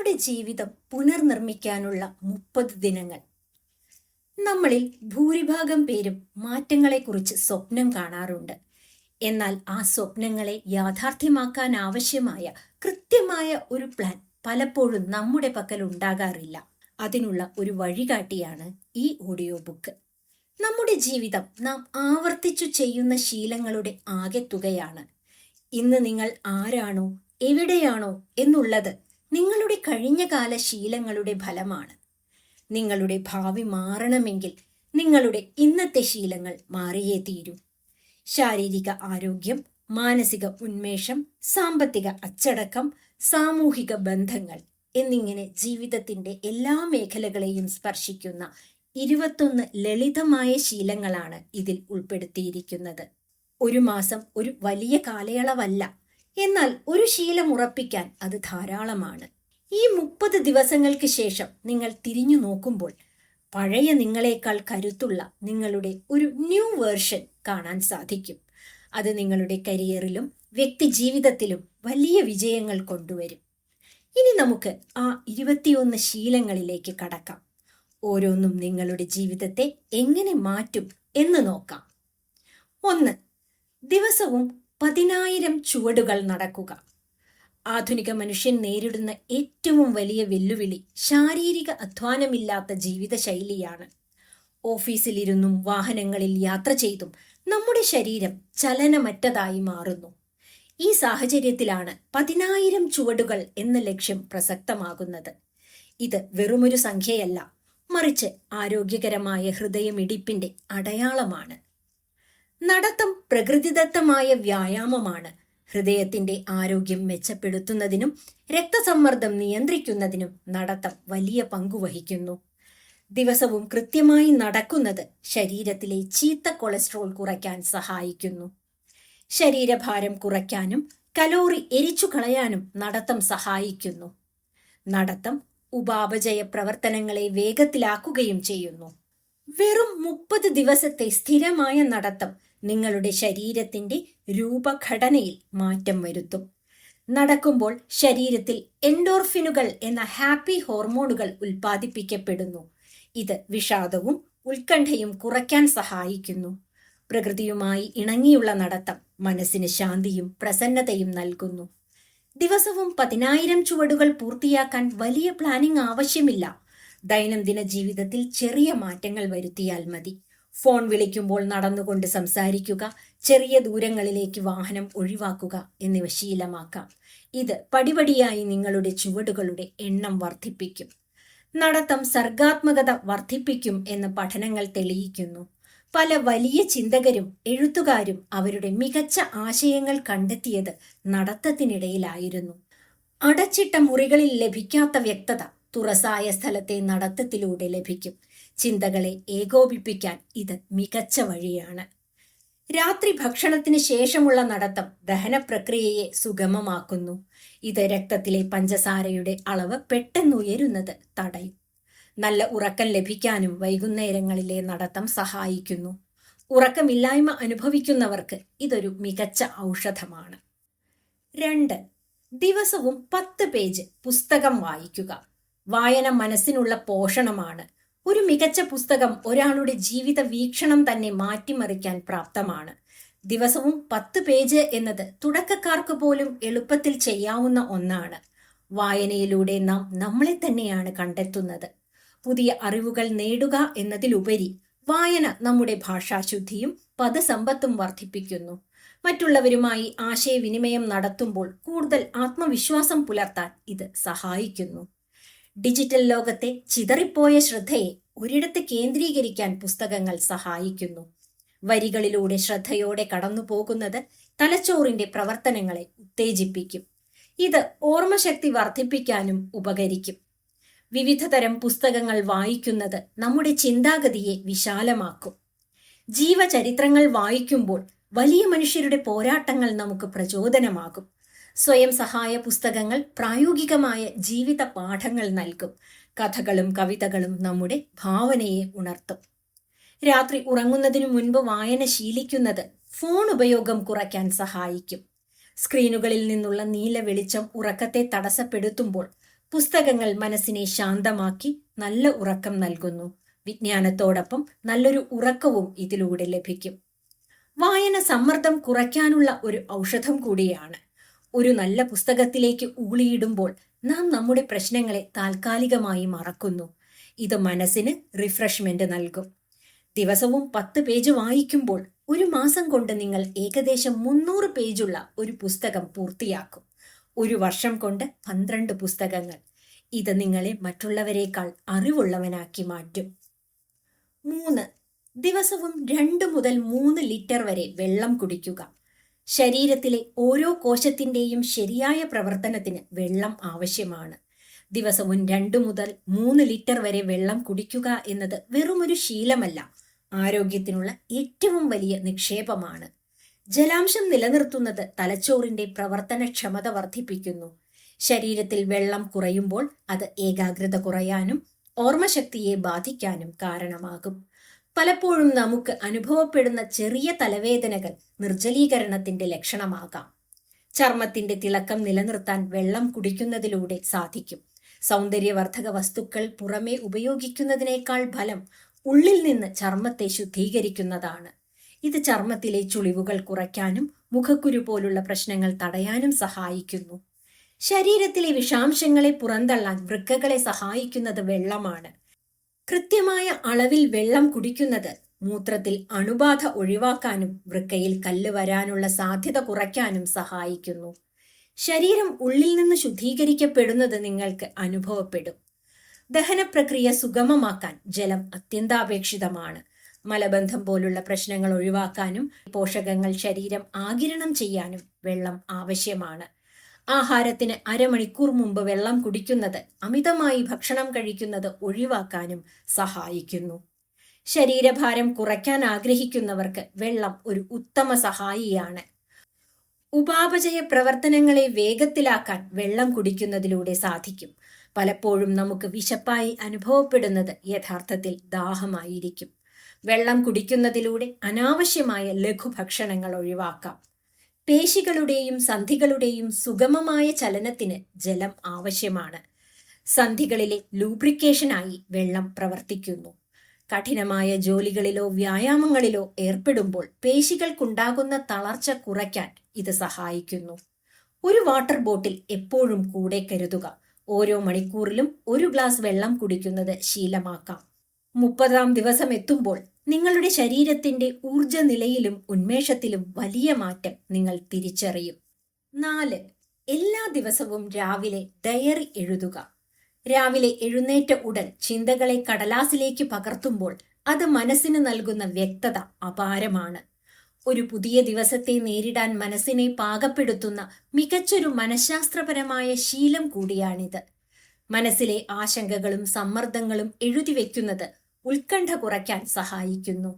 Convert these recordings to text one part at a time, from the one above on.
നമ്മുടെ ജീവിതം പുനർനിർമ്മിക്കാനുള്ള 30 ദിനങ്ങൾ. നമ്മളിൽ ഭൂരിഭാഗം പേരും മാറ്റങ്ങളെക്കുറിച്ച് സ്വപ്നം കാണാറുണ്ട്. എന്നാൽ ആ സ്വപ്നങ്ങളെ യാഥാർത്ഥ്യമാക്കാൻ ആവശ്യമായ കൃത്യമായ ഒരു പ്ലാൻ പലപ്പോഴും നമ്മുടെ പക്കൽ ഉണ്ടാകാറില്ല. അതിനുള്ള ഒരു വഴികാട്ടിയാണ് ഈ ഓഡിയോ ബുക്ക്. നമ്മുടെ ജീവിതം നാം ആവർത്തിച്ചു ചെയ്യുന്ന ശീലങ്ങളുടെ ആകെത്തുകയാണ്. ഇന്ന് നിങ്ങൾ ആരാണോ എവിടെയാണോ എന്നുള്ളത് നിങ്ങളുടെ കഴിഞ്ഞകാല ശീലങ്ങളുടെ ഫലമാണ്. നിങ്ങളുടെ ഭാവി മാറണമെങ്കിൽ നിങ്ങളുടെ ഇന്നത്തെ ശീലങ്ങൾ മാറിയേ തീരൂ. ശാരീരിക ആരോഗ്യം, മാനസിക ഉന്മേഷം, സാമ്പത്തിക അച്ചടക്കം, സാമൂഹിക ബന്ധങ്ങൾ എന്നിങ്ങനെ ജീവിതത്തിന്റെ എല്ലാ മേഖലകളെയും സ്പർശിക്കുന്ന 21 ലളിതമായ ശീലങ്ങളാണ് ഇതിൽ ഉൾപ്പെടുത്തിയിരിക്കുന്നത്. ഒരു മാസം ഒരു വലിയ കാലയളവല്ല, എന്നാൽ ഒരു ശീലം ഉറപ്പിക്കാൻ അത് ധാരാളമാണ്. ഈ 30 ദിവസങ്ങൾക്ക് ശേഷം നിങ്ങൾ തിരിഞ്ഞു നോക്കുമ്പോൾ പഴയ നിങ്ങളെക്കാൾ കരുത്തുള്ള നിങ്ങളുടെ ഒരു ന്യൂ വേർഷൻ കാണാൻ സാധിക്കും. അത് നിങ്ങളുടെ കരിയറിലും വ്യക്തി ജീവിതത്തിലും വലിയ വിജയങ്ങൾ കൊണ്ടുവരും. ഇനി നമുക്ക് ആ 21 ശീലങ്ങളിലേക്ക് കടക്കാം. ഓരോന്നും നിങ്ങളുടെ ജീവിതത്തെ എങ്ങനെ മാറ്റും എന്ന് നോക്കാം. 1. ദിവസവും 10,000 ചുവടുകൾ നടക്കുക. ആധുനിക മനുഷ്യൻ നേരിടുന്ന ഏറ്റവും വലിയ വെല്ലുവിളി ശാരീരിക അധ്വാനമില്ലാത്ത ജീവിതശൈലിയാണ്. ഓഫീസിലിരുന്നും വാഹനങ്ങളിൽ യാത്ര ചെയ്തും നമ്മുടെ ശരീരം ചലനമറ്റതായി മാറുന്നു. ഈ സാഹചര്യത്തിലാണ് 10,000 ചുവടുകൾ എന്ന ലക്ഷ്യം പ്രസക്തമാകുന്നത്. ഇത് വെറുമൊരു സംഖ്യയല്ല, മറിച്ച് ആരോഗ്യകരമായ ഹൃദയമിടിപ്പിന്റെ അടയാളമാണ്. നടത്തം പ്രകൃതിദത്തമായ വ്യായാമമാണ്. ഹൃദയത്തിന്റെ ആരോഗ്യം മെച്ചപ്പെടുത്തുന്നതിനും രക്തസമ്മർദ്ദം നിയന്ത്രിക്കുന്നതിനും നടത്തം വലിയ പങ്കുവഹിക്കുന്നു. ദിവസവും കൃത്യമായി നടക്കുന്നത് ശരീരത്തിലെ ചീത്ത കൊളസ്ട്രോൾ കുറയ്ക്കാൻ സഹായിക്കുന്നു. ശരീരഭാരം കുറയ്ക്കാനും കലോറി എരിച്ചു കളയാനും നടത്തം സഹായിക്കുന്നു. നടത്തം ഉപാപചയ പ്രവർത്തനങ്ങളെ വേഗത്തിലാക്കുകയും ചെയ്യുന്നു. വെറും 30 ദിവസത്തെ സ്ഥിരമായ നടത്തം നിങ്ങളുടെ ശരീരത്തിന്റെ രൂപഘടനയിൽ മാറ്റം വരുത്തും. നടക്കുമ്പോൾ ശരീരത്തിൽ എൻഡോർഫിനുകൾ എന്ന ഹാപ്പി ഹോർമോണുകൾ ഉൽപ്പാദിപ്പിക്കപ്പെടുന്നു. ഇത് വിഷാദവും ഉത്കണ്ഠയും കുറയ്ക്കാൻ സഹായിക്കുന്നു. പ്രകൃതിയുമായി ഇണങ്ങിയുള്ള നടത്തം മനസ്സിന് ശാന്തിയും പ്രസന്നതയും നൽകുന്നു. ദിവസവും 10,000 ചുവടുകൾ പൂർത്തിയാക്കാൻ വലിയ പ്ലാനിംഗ് ആവശ്യമില്ല. ദൈനംദിന ജീവിതത്തിൽ ചെറിയ മാറ്റങ്ങൾ വരുത്തിയാൽ മതി. ഫോൺ വിളിക്കുമ്പോൾ നടന്നുകൊണ്ട് സംസാരിക്കുക, ചെറിയ ദൂരങ്ങളിലേക്ക് വാഹനം ഒഴിവാക്കുക എന്നിവ ശീലമാക്കാം. ഇത് പടിപടിയായി നിങ്ങളുടെ ചുവടുകളുടെ എണ്ണം വർദ്ധിപ്പിക്കും. നടത്തം സർഗാത്മകത വർദ്ധിപ്പിക്കും എന്ന് പഠനങ്ങൾ തെളിയിക്കുന്നു. പല വലിയ ചിന്തകരും എഴുത്തുകാരും അവരുടെ മികച്ച ആശയങ്ങൾ കണ്ടെത്തിയത് നടത്തത്തിനിടയിലായിരുന്നു. അടച്ചിട്ട മുറികളിൽ ലഭിക്കാത്ത വ്യക്തത തുറസായ സ്ഥലത്തെ നടത്തത്തിലൂടെ ലഭിക്കും. ചിന്തകളെ ഏകോപിപ്പിക്കാൻ ഇത് മികച്ച വഴിയാണ്. രാത്രി ഭക്ഷണത്തിന് ശേഷമുള്ള നടത്തം ദഹന പ്രക്രിയയെ സുഗമമാക്കുന്നു. ഇത് രക്തത്തിലെ പഞ്ചസാരയുടെ അളവ് പെട്ടെന്ന് ഉയരുന്നത് തടയും. നല്ല ഉറക്കം ലഭിക്കാനും വൈകുന്നേരങ്ങളിലെ നടത്തം സഹായിക്കുന്നു. ഉറക്കമില്ലായ്മ അനുഭവിക്കുന്നവർക്ക് ഇതൊരു മികച്ച ഔഷധമാണ്. 2. ദിവസവും 10 പേജ് പുസ്തകം വായിക്കുക. വായന മനസ്സിനുള്ള പോഷണമാണ്. ഒരു മികച്ച പുസ്തകം ഒരാളുടെ ജീവിത വീക്ഷണം തന്നെ മാറ്റിമറിക്കാൻ പ്രാപ്തമാണ്. ദിവസവും 10 പേജ് എന്നത് തുടക്കക്കാർക്ക് പോലും എളുപ്പത്തിൽ ചെയ്യാവുന്ന ഒന്നാണ്. വായനയിലൂടെ നാം നമ്മളെ തന്നെയാണ് കണ്ടെത്തുന്നത്. പുതിയ അറിവുകൾ നേടുക എന്നതിലുപരി വായന നമ്മുടെ ഭാഷാശുദ്ധിയും പദസമ്പത്തും വർദ്ധിപ്പിക്കുന്നു. മറ്റുള്ളവരുമായി ആശയവിനിമയം നടത്തുമ്പോൾ കൂടുതൽ ആത്മവിശ്വാസം പുലർത്താൻ ഇത് സഹായിക്കുന്നു. ഡിജിറ്റൽ ലോകത്തെ ചിതറിപ്പോയ ശ്രദ്ധയെ ഒരിടത്ത് കേന്ദ്രീകരിക്കാൻ പുസ്തകങ്ങൾ സഹായിക്കുന്നു. വരികളിലൂടെ ശ്രദ്ധയോടെ കടന്നു പോകുന്നത് തലച്ചോറിന്റെ പ്രവർത്തനങ്ങളെ ഉത്തേജിപ്പിക്കും. ഇത് ഓർമ്മശക്തി വർദ്ധിപ്പിക്കാനും ഉപകരിക്കും. വിവിധ തരം പുസ്തകങ്ങൾ വായിക്കുന്നത് നമ്മുടെ ചിന്താഗതിയെ വിശാലമാക്കും. ജീവചരിത്രങ്ങൾ വായിക്കുമ്പോൾ വലിയ മനുഷ്യരുടെ പോരാട്ടങ്ങൾ നമുക്ക് പ്രചോദനമാകും. സ്വയം സഹായ പുസ്തകങ്ങൾ പ്രായോഗികമായ ജീവിത പാഠങ്ങൾ നൽകും. കഥകളും കവിതകളും നമ്മുടെ ഭാവനയെ ഉണർത്തും. രാത്രി ഉറങ്ങുന്നതിനു മുൻപ് വായന ശീലിക്കുന്നത് ഫോൺ ഉപയോഗം കുറയ്ക്കാൻ സഹായിക്കും. സ്ക്രീനുകളിൽ നിന്നുള്ള നീല വെളിച്ചം ഉറക്കത്തെ തടസ്സപ്പെടുത്തുമ്പോൾ പുസ്തകങ്ങൾ മനസ്സിനെ ശാന്തമാക്കി നല്ല ഉറക്കം നൽകുന്നു. വിജ്ഞാനത്തോടൊപ്പം നല്ലൊരു ഉറക്കവും ഇതിലൂടെ ലഭിക്കും. വായന സമ്മർദ്ദം കുറയ്ക്കാനുള്ള ഒരു ഔഷധം കൂടിയാണ്. ഒരു നല്ല പുസ്തകത്തിലേക്ക് ഊളിയിടുമ്പോൾ നാം നമ്മുടെ പ്രശ്നങ്ങളെ താൽക്കാലികമായി മറക്കുന്നു. ഇത് മനസ്സിന് റിഫ്രഷ്മെന്റ് നൽകും. ദിവസവും 10 പേജ് വായിക്കുമ്പോൾ ഒരു മാസം കൊണ്ട് നിങ്ങൾ ഏകദേശം 300 പേജുള്ള ഒരു പുസ്തകം പൂർത്തിയാക്കും. ഒരു വർഷം കൊണ്ട് 12 പുസ്തകങ്ങൾ. ഇത് നിങ്ങളെ മറ്റുള്ളവരെക്കാൾ അറിവുള്ളവനാക്കി മാറ്റും. 3. ദിവസവും 2 മുതൽ 3 ലിറ്റർ വരെ വെള്ളം കുടിക്കുക. ശരീരത്തിലെ ഓരോ കോശത്തിന്റെയും ശരിയായ പ്രവർത്തനത്തിന് വെള്ളം ആവശ്യമാണ്. ദിവസവും 2 മുതൽ 3 ലിറ്റർ വരെ വെള്ളം കുടിക്കുക എന്നത് വെറുമൊരു ശീലമല്ല, ആരോഗ്യത്തിനുള്ള ഏറ്റവും വലിയ നിക്ഷേപമാണ്. ജലാംശം നിലനിർത്തുന്നത് തലച്ചോറിന്റെ പ്രവർത്തനക്ഷമത വർദ്ധിപ്പിക്കുന്നു. ശരീരത്തിൽ വെള്ളം കുറയുമ്പോൾ അത് ഏകാഗ്രത കുറയാനും ഓർമ്മശക്തിയെ ബാധിക്കാനും കാരണമാകും. പലപ്പോഴും നമുക്ക് അനുഭവപ്പെടുന്ന ചെറിയ തലവേദനകൾ നിർജ്ജലീകരണത്തിന്റെ ലക്ഷണമാകാം. ചർമ്മത്തിന്റെ തിളക്കം നിലനിർത്താൻ വെള്ളം കുടിക്കുന്നതിലൂടെ സാധിക്കും. സൗന്ദര്യവർദ്ധക വസ്തുക്കൾ പുറമെ ഉപയോഗിക്കുന്നതിനേക്കാൾ ഫലം ഉള്ളിൽ നിന്ന് ചർമ്മത്തെ ശുദ്ധീകരിക്കുന്നതാണ്. ഇത് ചർമ്മത്തിലെ ചുളിവുകൾ കുറയ്ക്കാനും മുഖക്കുരു പോലുള്ള പ്രശ്നങ്ങൾ തടയാനും സഹായിക്കുന്നു. ശരീരത്തിലെ വിഷാംശങ്ങളെ പുറന്തള്ളാൻ വൃക്കകളെ സഹായിക്കുന്നത് വെള്ളമാണ്. കൃത്യമായ അളവിൽ വെള്ളം കുടിക്കുന്നത് മൂത്രത്തിൽ അണുബാധ ഒഴിവാക്കാനും വൃക്കയിൽ കല്ല് വരാനുള്ള സാധ്യത കുറയ്ക്കാനും സഹായിക്കുന്നു. ശരീരം ഉള്ളിൽ നിന്ന് ശുദ്ധീകരിക്കപ്പെടുന്നത് നിങ്ങൾക്ക് അനുഭവപ്പെടും. ദഹനപ്രക്രിയ സുഗമമാക്കാൻ ജലം അത്യന്താപേക്ഷിതമാണ്. മലബന്ധം പോലുള്ള പ്രശ്നങ്ങൾ ഒഴിവാക്കാനും പോഷകങ്ങൾ ശരീരം ആഗിരണം ചെയ്യാനും വെള്ളം ആവശ്യമാണ്. ആഹാരത്തിന് അരമണിക്കൂർ മുമ്പ് വെള്ളം കുടിക്കുന്നത് അമിതമായി ഭക്ഷണം കഴിക്കുന്നത് ഒഴിവാക്കാനും സഹായിക്കുന്നു. ശരീരഭാരം കുറയ്ക്കാൻ ആഗ്രഹിക്കുന്നവർക്ക് വെള്ളം ഒരു ഉത്തമ സഹായിയാണ്. ഉപാപചയ പ്രവർത്തനങ്ങളെ വേഗത്തിലാക്കാൻ വെള്ളം കുടിക്കുന്നതിലൂടെ സാധിക്കും. പലപ്പോഴും നമുക്ക് വിശപ്പായി അനുഭവപ്പെടുന്നത് യഥാർത്ഥത്തിൽ ദാഹമായിരിക്കും. വെള്ളം കുടിക്കുന്നതിലൂടെ അനാവശ്യമായ ലഘുഭക്ഷണങ്ങൾ ഒഴിവാക്കാം. പേശികളുടെയും സന്ധികളുടെയും സുഗമമായ ചലനത്തിന് ജലം ആവശ്യമാണ്. സന്ധികളിലെ ലൂബ്രിക്കേഷനായി വെള്ളം പ്രവർത്തിക്കുന്നു. കഠിനമായ ജോലികളിലോ വ്യായാമങ്ങളിലോ ഏർപ്പെടുമ്പോൾ പേശികൾക്കുണ്ടാകുന്ന തളർച്ച കുറയ്ക്കാൻ ഇത് സഹായിക്കുന്നു. ഒരു വാട്ടർ ബോട്ടിൽ എപ്പോഴും കൂടെ കരുതുക. ഓരോ മണിക്കൂറിലും 1 ഗ്ലാസ് വെള്ളം കുടിക്കുന്നത് ശീലമാക്കാം. 30-ാം ദിവസം എത്തുമ്പോൾ നിങ്ങളുടെ ശരീരത്തിന്റെ ഊർജ നിലയിലും ഉന്മേഷത്തിലും വലിയ മാറ്റം നിങ്ങൾ തിരിച്ചറിയും. 4. എല്ലാ ദിവസവും രാവിലെ ഡയറി എഴുതുക. രാവിലെ എഴുന്നേറ്റ ഉടൻ ചിന്തകളെ കടലാസിലേക്ക് പകർത്തുമ്പോൾ അത് മനസ്സിന് നൽകുന്ന വ്യക്തത അപാരമാണ്. ഒരു പുതിയ ദിവസത്തെ നേരിടാൻ മനസ്സിനെ പാകപ്പെടുത്തുന്ന മികച്ചൊരു മനഃശാസ്ത്രപരമായ ശീലം കൂടിയാണിത്. മനസ്സിലെ ആശങ്കകളും സമ്മർദ്ദങ്ങളും എഴുതിവെക്കുന്നത് ഉത്കണ്ഠ കുറയ്ക്കാൻ സഹായിക്കുന്നു.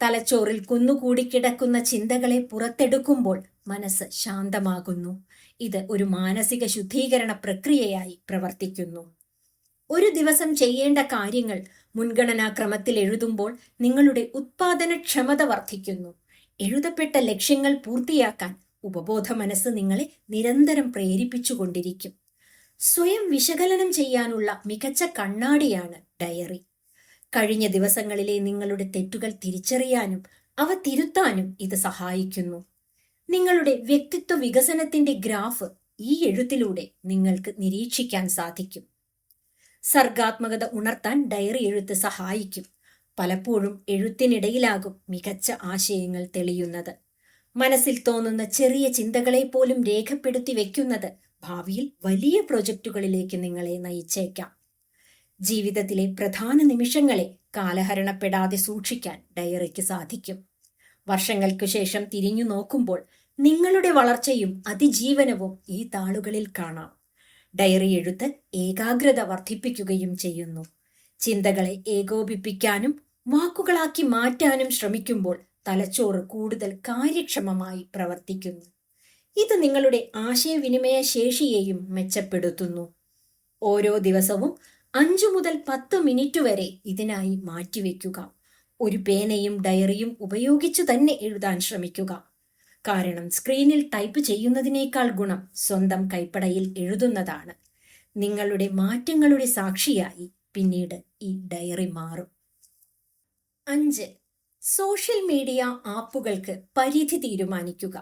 തലച്ചോറിൽ കുന്നുകൂടി കിടക്കുന്ന ചിന്തകളെ പുറത്തെടുക്കുമ്പോൾ മനസ്സ് ശാന്തമാകുന്നു. ഇത് ഒരു മാനസിക ശുദ്ധീകരണ പ്രക്രിയയായി പ്രവർത്തിക്കുന്നു. ഒരു ദിവസം ചെയ്യേണ്ട കാര്യങ്ങൾ മുൻഗണനാക്രമത്തിൽ എഴുതുമ്പോൾ നിങ്ങളുടെ ഉത്പാദനക്ഷമത വർദ്ധിക്കുന്നു. എഴുതപ്പെട്ട ലക്ഷ്യങ്ങൾ പൂർത്തിയാക്കാൻ ഉപബോധ മനസ്സ് നിങ്ങളെ നിരന്തരം പ്രേരിപ്പിച്ചുകൊണ്ടിരിക്കും. സ്വയം വിശകലനം ചെയ്യാനുള്ള മികച്ച കണ്ണാടിയാണ് ഡയറി. കഴിഞ്ഞ ദിവസങ്ങളിലെ നിങ്ങളുടെ തെറ്റുകൾ തിരിച്ചറിയാനും അവ തിരുത്താനും ഇത് സഹായിക്കുന്നു. നിങ്ങളുടെ വ്യക്തിത്വ വികസനത്തിന്റെ ഗ്രാഫ് ഈ എഴുത്തിലൂടെ നിങ്ങൾക്ക് നിരീക്ഷിക്കാൻ സാധിക്കും. സർഗാത്മകത ഉണർത്താൻ ഡയറി എഴുത്ത് സഹായിക്കും. പലപ്പോഴും എഴുത്തിനിടയിലാകും മികച്ച ആശയങ്ങൾ തെളിയുന്നത്. മനസ്സിൽ തോന്നുന്ന ചെറിയ ചിന്തകളെ പോലും രേഖപ്പെടുത്തി വെക്കുന്നത് ഭാവിയിൽ വലിയ പ്രൊജക്റ്റുകളിലേക്ക് നിങ്ങളെ നയിച്ചേക്കാം. ജീവിതത്തിലെ പ്രധാന നിമിഷങ്ങളെ കാലഹരണപ്പെടാതെ സൂക്ഷിക്കാൻ ഡയറിക്ക് സാധിക്കും. വർഷങ്ങൾക്കു ശേഷം തിരിഞ്ഞു നോക്കുമ്പോൾ നിങ്ങളുടെ വളർച്ചയും അതിജീവനവും ഈ താളുകളിൽ കാണാം. ഡയറി എഴുത്ത് ഏകാഗ്രത വർദ്ധിപ്പിക്കുകയും ചെയ്യുന്നു. ചിന്തകളെ ഏകോപിപ്പിക്കാനും വാക്കുകളാക്കി മാറ്റാനും ശ്രമിക്കുമ്പോൾ തലച്ചോറ് കൂടുതൽ കാര്യക്ഷമമായി പ്രവർത്തിക്കുന്നു. ഇത് നിങ്ങളുടെ ആശയവിനിമയ ശേഷിയെയും മെച്ചപ്പെടുത്തുന്നു. ഓരോ ദിവസവും 5 മുതൽ 10 മിനിറ്റ് വരെ ഇതിനായി മാറ്റിവെക്കുക. ഒരു പേനയും ഡയറിയും ഉപയോഗിച്ചു തന്നെ എഴുതാൻ ശ്രമിക്കുക. കാരണം സ്ക്രീനിൽ ടൈപ്പ് ചെയ്യുന്നതിനേക്കാൾ ഗുണം സ്വന്തം കൈപ്പടയിൽ എഴുതുന്നതാണ്. നിങ്ങളുടെ മാറ്റങ്ങളുടെ സാക്ഷിയായി പിന്നീട് ഈ ഡയറി മാറും. 5. സോഷ്യൽ മീഡിയ ആപ്പുകൾക്ക് പരിധി തീരുമാനിക്കുക.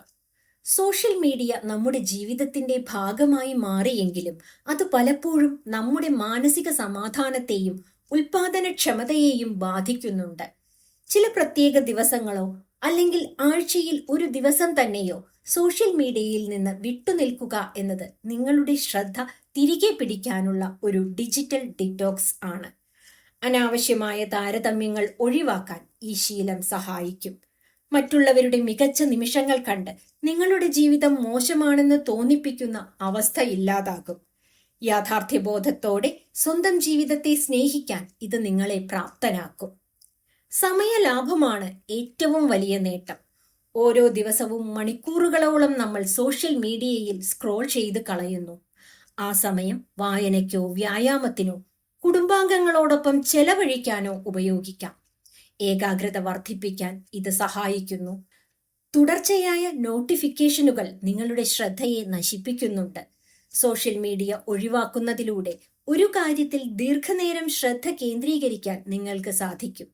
സോഷ്യൽ മീഡിയ നമ്മുടെ ജീവിതത്തിന്റെ ഭാഗമായി മാറിയെങ്കിലും അത് പലപ്പോഴും നമ്മുടെ മാനസിക സമാധാനത്തെയും ഉൽപാദനക്ഷമതയെയും ബാധിക്കുന്നുണ്ട്. ചില പ്രത്യേക ദിവസങ്ങളോ അല്ലെങ്കിൽ ആഴ്ചയിൽ ഒരു ദിവസം തന്നെയോ സോഷ്യൽ മീഡിയയിൽ നിന്ന് വിട്ടുനിൽക്കുക എന്നത് നിങ്ങളുടെ ശ്രദ്ധ തിരികെ പിടിക്കാനുള്ള ഒരു ഡിജിറ്റൽ ഡിറ്റോക്സ് ആണ്. അനാവശ്യമായ താരതമ്യങ്ങൾ ഒഴിവാക്കാൻ ഈ ശീലം സഹായിക്കും. മറ്റുള്ളവരുടെ മികച്ച നിമിഷങ്ങൾ കണ്ട് നിങ്ങളുടെ ജീവിതം മോശമാണെന്ന് തോന്നിപ്പിക്കുന്ന അവസ്ഥ ഇല്ലാതാകും. യാഥാർത്ഥ്യബോധത്തോടെ സ്വന്തം ജീവിതത്തെ സ്നേഹിക്കാൻ ഇത് നിങ്ങളെ പ്രാപ്തനാക്കും. സമയലാഭമാണ് ഏറ്റവും വലിയ നേട്ടം. ഓരോ ദിവസവും മണിക്കൂറുകളോളം നമ്മൾ സോഷ്യൽ മീഡിയയിൽ സ്ക്രോൾ ചെയ്ത് കളയുന്നു. ആ സമയം വായനയ്ക്കോ വ്യായാമത്തിനോ കുടുംബാംഗങ്ങളോടൊപ്പം ചെലവഴിക്കാനോ ഉപയോഗിക്കാം. ഏകാഗ്രത വർദ്ധിപ്പിക്കാൻ ഇത് സഹായിക്കുന്നു. തുടർച്ചയായ നോട്ടിഫിക്കേഷനുകൾ നിങ്ങളുടെ ശ്രദ്ധയെ നശിപ്പിക്കുന്നുണ്ട്. സോഷ്യൽ മീഡിയ ഒഴിവാക്കുന്നതിലൂടെ ഒരു കാര്യത്തിൽ ദീർഘനേരം ശ്രദ്ധ കേന്ദ്രീകരിക്കാൻ നിങ്ങൾക്ക് സാധിക്കും.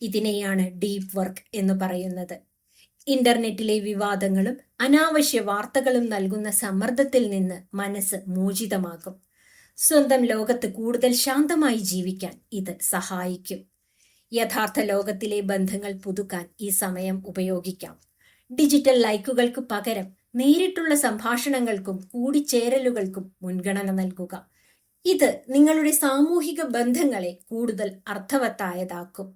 ഇതിനെയാണ് ഡീപ് വർക്ക് എന്ന് പറയുന്നത്. ഇന്റർനെറ്റിലെ വിവാദങ്ങളും അനാവശ്യ വാർത്തകളും നൽകുന്ന സമ്മർദ്ദത്തിൽ നിന്ന് മനസ്സ് മോചിതമാകും. സ്വന്തം ലോകത്ത് കൂടുതൽ ശാന്തമായി ജീവിക്കാൻ ഇത് സഹായിക്കും. യഥാർത്ഥ ലോകത്തിലെ ബന്ധങ്ങൾ പുതുക്കാൻ ഈ സമയം ഉപയോഗിക്കാം. ഡിജിറ്റൽ ലൈക്കുകൾക്ക് പകരം നേരിട്ടുള്ള സംഭാഷണങ്ങൾക്കും കൂടിച്ചേരലുകൾക്കും മുൻഗണന നൽകുക. ഇത് നിങ്ങളുടെ സാമൂഹിക ബന്ധങ്ങളെ കൂടുതൽ അർത്ഥവത്തായതാക്കും.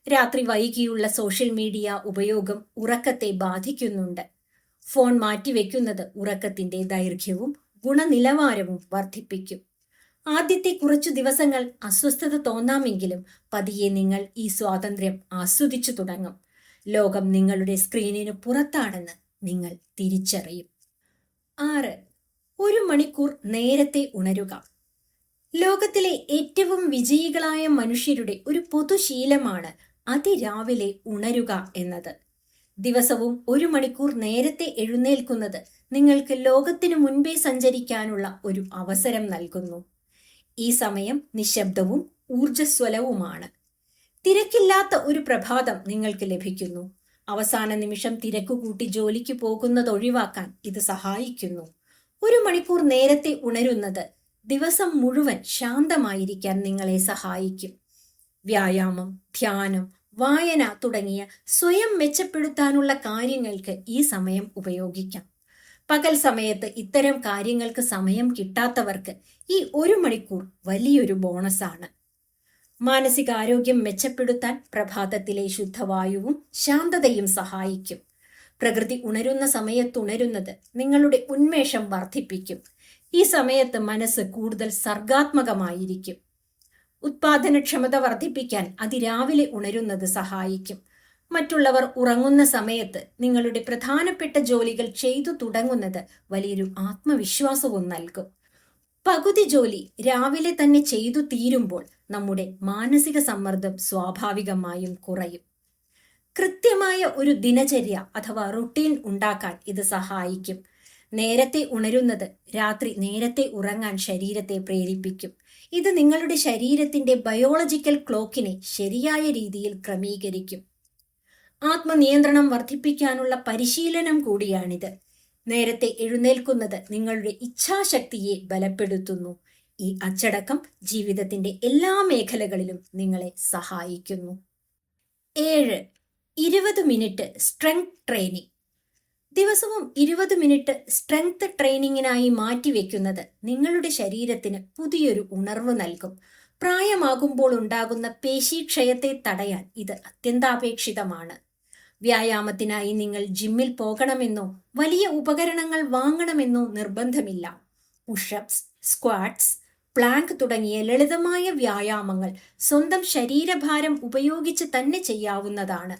രാത്രി വൈകിയുള്ള സോഷ്യൽ മീഡിയ ഉപയോഗം ഉറക്കത്തെ ബാധിക്കുന്നുണ്ട്. ഫോൺ മാറ്റിവെക്കുന്നത് ഉറക്കത്തിന്റെ ദൈർഘ്യവും ഗുണനിലവാരവും വർദ്ധിപ്പിക്കും. ആദ്യത്തെ കുറച്ചു ദിവസങ്ങൾ അസ്വസ്ഥത തോന്നാമെങ്കിലും പതിയെ നിങ്ങൾ ഈ സ്വാതന്ത്ര്യം ആസ്വദിച്ചു തുടങ്ങും. ലോകം നിങ്ങളുടെ സ്ക്രീനിന് പുറത്താണെന്ന് നിങ്ങൾ തിരിച്ചറിയും. 6. 1 മണിക്കൂർ നേരത്തെ ഉണരുക. ലോകത്തിലെ ഏറ്റവും വിജയികളായ മനുഷ്യരുടെ ഒരു പൊതുശീലമാണ് അതിരാവിലെ ഉണരുക എന്നത്. ദിവസവും 1 മണിക്കൂർ നേരത്തെ എഴുന്നേൽക്കുന്നത് നിങ്ങൾക്ക് ലോകത്തിനു മുൻപേ സഞ്ചരിക്കാനുള്ള ഒരു അവസരം നൽകുന്നു. ഈ സമയം നിശബ്ദവും ഊർജ്ജസ്വലവുമാണ്. തിരക്കില്ലാത്ത ഒരു പ്രഭാതം നിങ്ങൾക്ക് ലഭിക്കുന്നു. അവസാന നിമിഷം തിരക്കുകൂട്ടി ജോലിക്ക് പോകുന്നത് ഒഴിവാക്കാൻ ഇത് സഹായിക്കുന്നു. 1 മണിക്കൂർ നേരത്തെ ഉണരുന്നത് ദിവസം മുഴുവൻ ശാന്തമായിരിക്കാൻ നിങ്ങളെ സഹായിക്കും. വ്യായാമം, ധ്യാനം, വായന തുടങ്ങിയ സ്വയം മെച്ചപ്പെടുത്താനുള്ള കാര്യങ്ങൾക്ക് ഈ സമയം ഉപയോഗിക്കാം. പകൽ സമയത്ത് ഇത്തരം കാര്യങ്ങൾക്ക് സമയം കിട്ടാത്തവർക്ക് ഈ 1 മണിക്കൂർ വലിയൊരു ബോണസാണ്. മാനസികാരോഗ്യം മെച്ചപ്പെടുത്താൻ പ്രഭാതത്തിലെ ശുദ്ധവായുവും ശാന്തതയും സഹായിക്കും. പ്രകൃതി ഉണരുന്ന സമയത്തുണരുന്നത് നിങ്ങളുടെ ഉന്മേഷം വർദ്ധിപ്പിക്കും. ഈ സമയത്ത് മനസ്സ് കൂടുതൽ സർഗാത്മകമായിരിക്കും. ഉത്പാദനക്ഷമത വർദ്ധിപ്പിക്കാൻ അതിരാവിലെ ഉണരുന്നത് സഹായിക്കും. മറ്റുള്ളവർ ഉറങ്ങുന്ന സമയത്ത് നിങ്ങളുടെ പ്രധാനപ്പെട്ട ജോലികൾ ചെയ്തു തുടങ്ങുന്നത് വലിയൊരു ആത്മവിശ്വാസവും നൽകും. പകുതി ജോലി രാവിലെ തന്നെ ചെയ്തു തീരുമ്പോൾ നമ്മുടെ മാനസിക സമ്മർദ്ദം സ്വാഭാവികമായും കുറയും. കൃത്യമായ ഒരു ദിനചര്യ അഥവാ റുട്ടീൻ ഉണ്ടാക്കാൻ ഇത് സഹായിക്കും. നേരത്തെ ഉണരുന്നത് രാത്രി നേരത്തെ ഉറങ്ങാൻ ശരീരത്തെ പ്രേരിപ്പിക്കും. ഇത് നിങ്ങളുടെ ശരീരത്തിന്റെ ബയോളജിക്കൽ ക്ലോക്കിനെ ശരിയായ രീതിയിൽ ക്രമീകരിക്കും. ആത്മനിയന്ത്രണം വർദ്ധിപ്പിക്കാനുള്ള പരിശീലനം കൂടിയാണിത്. നേരത്തെ എഴുന്നേൽക്കുന്നത് നിങ്ങളുടെ ഇച്ഛാശക്തിയെ ബലപ്പെടുത്തുന്നു. ഈ അച്ചടക്കം ജീവിതത്തിന്റെ എല്ലാ മേഖലകളിലും നിങ്ങളെ സഹായിക്കുന്നു. 7. 20 മിനിറ്റ് സ്ട്രെങ്ത് ട്രെയിനിങ്. ദിവസവും 20 മിനിറ്റ് സ്ട്രെങ്ത് ട്രെയിനിങ്ങിനായി മാറ്റിവെക്കുന്നത് നിങ്ങളുടെ ശരീരത്തിന് പുതിയൊരു ഉണർവ് നൽകും. പ്രായമാകുമ്പോൾ ഉണ്ടാകുന്ന പേശീക്ഷയത്തെ തടയാൻ ഇത് അത്യന്താപേക്ഷിതമാണ്. വ്യായാമത്തിനായി നിങ്ങൾ ജിമ്മിൽ പോകണമെന്നോ വലിയ ഉപകരണങ്ങൾ വാങ്ങണമെന്നോ നിർബന്ധമില്ല. പുഷപ്സ്, സ്ക്വാട്സ്, പ്ലാങ്ക് തുടങ്ങിയ ലളിതമായ വ്യായാമങ്ങൾ സ്വന്തം ശരീരഭാരം ഉപയോഗിച്ച് തന്നെ ചെയ്യാവുന്നതാണ്.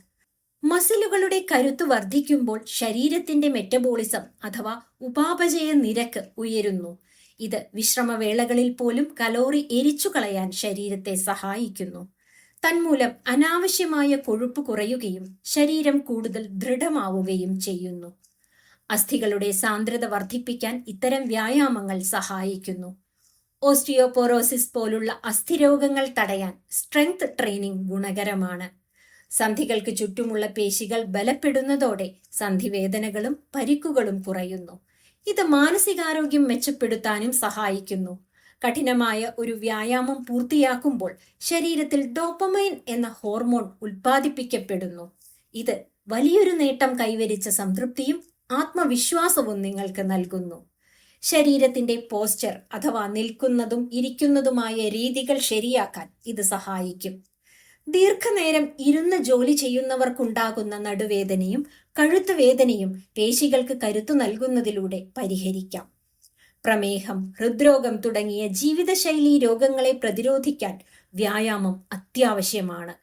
മസിലുകളുടെ കരുത്ത് വർദ്ധിക്കുമ്പോൾ ശരീരത്തിന്റെ മെറ്റബോളിസം അഥവാ ഉപാപചയ നിരക്ക് ഉയരുന്നു. ഇത് വിശ്രമവേളകളിൽ പോലും കലോറി എരിച്ചു കളയാൻ ശരീരത്തെ സഹായിക്കുന്നു. തന്മൂലം അനാവശ്യമായ കൊഴുപ്പ് കുറയുകയും ശരീരം കൂടുതൽ ദൃഢമാവുകയും ചെയ്യുന്നു. അസ്ഥികളുടെ സാന്ദ്രത വർദ്ധിപ്പിക്കാൻ ഇത്തരം വ്യായാമങ്ങൾ സഹായിക്കുന്നു. ഓസ്റ്റിയോപോറോസിസ് പോലുള്ള അസ്ഥിരോഗങ്ങൾ തടയാൻ സ്ട്രെങ്ത് ട്രെയിനിങ് ഗുണകരമാണ്. സന്ധികൾക്ക് ചുറ്റുമുള്ള പേശികൾ ബലപ്പെടുന്നതോടെ സന്ധിവേദനകളും പരിക്കുകളും കുറയുന്നു. ഇത് മാനസികാരോഗ്യം മെച്ചപ്പെടുത്താനും സഹായിക്കുന്നു. കഠിനമായ ഒരു വ്യായാമം പൂർത്തിയാക്കുമ്പോൾ ശരീരത്തിൽ ഡോപ്പമൈൻ എന്ന ഹോർമോൺ ഉൽപ്പാദിപ്പിക്കപ്പെടുന്നു. ഇത് വലിയൊരു നേട്ടം കൈവരിച്ച സംതൃപ്തിയും ആത്മവിശ്വാസവും നിങ്ങൾക്ക് നൽകുന്നു. ശരീരത്തിന്റെ പോസ്ചർ അഥവാ നിൽക്കുന്നതും ഇരിക്കുന്നതുമായ രീതികൾ ശരിയാക്കാൻ ഇത് സഹായിക്കും. ദീർഘനേരം ഇരുന്ന് ജോലി ചെയ്യുന്നവർക്കുണ്ടാകുന്ന നടുവേദനയും കഴുത്ത് വേദനയും പേശികൾക്ക് കരുത്തു നൽകുന്നതിലൂടെ പരിഹരിക്കാം. പ്രമേഹം, ഹൃദ്രോഗം തുടങ്ങിയ ജീവിതശൈലീ രോഗങ്ങളെ പ്രതിരോധിക്കാൻ വ്യായാമം അത്യാവശ്യമാണ്.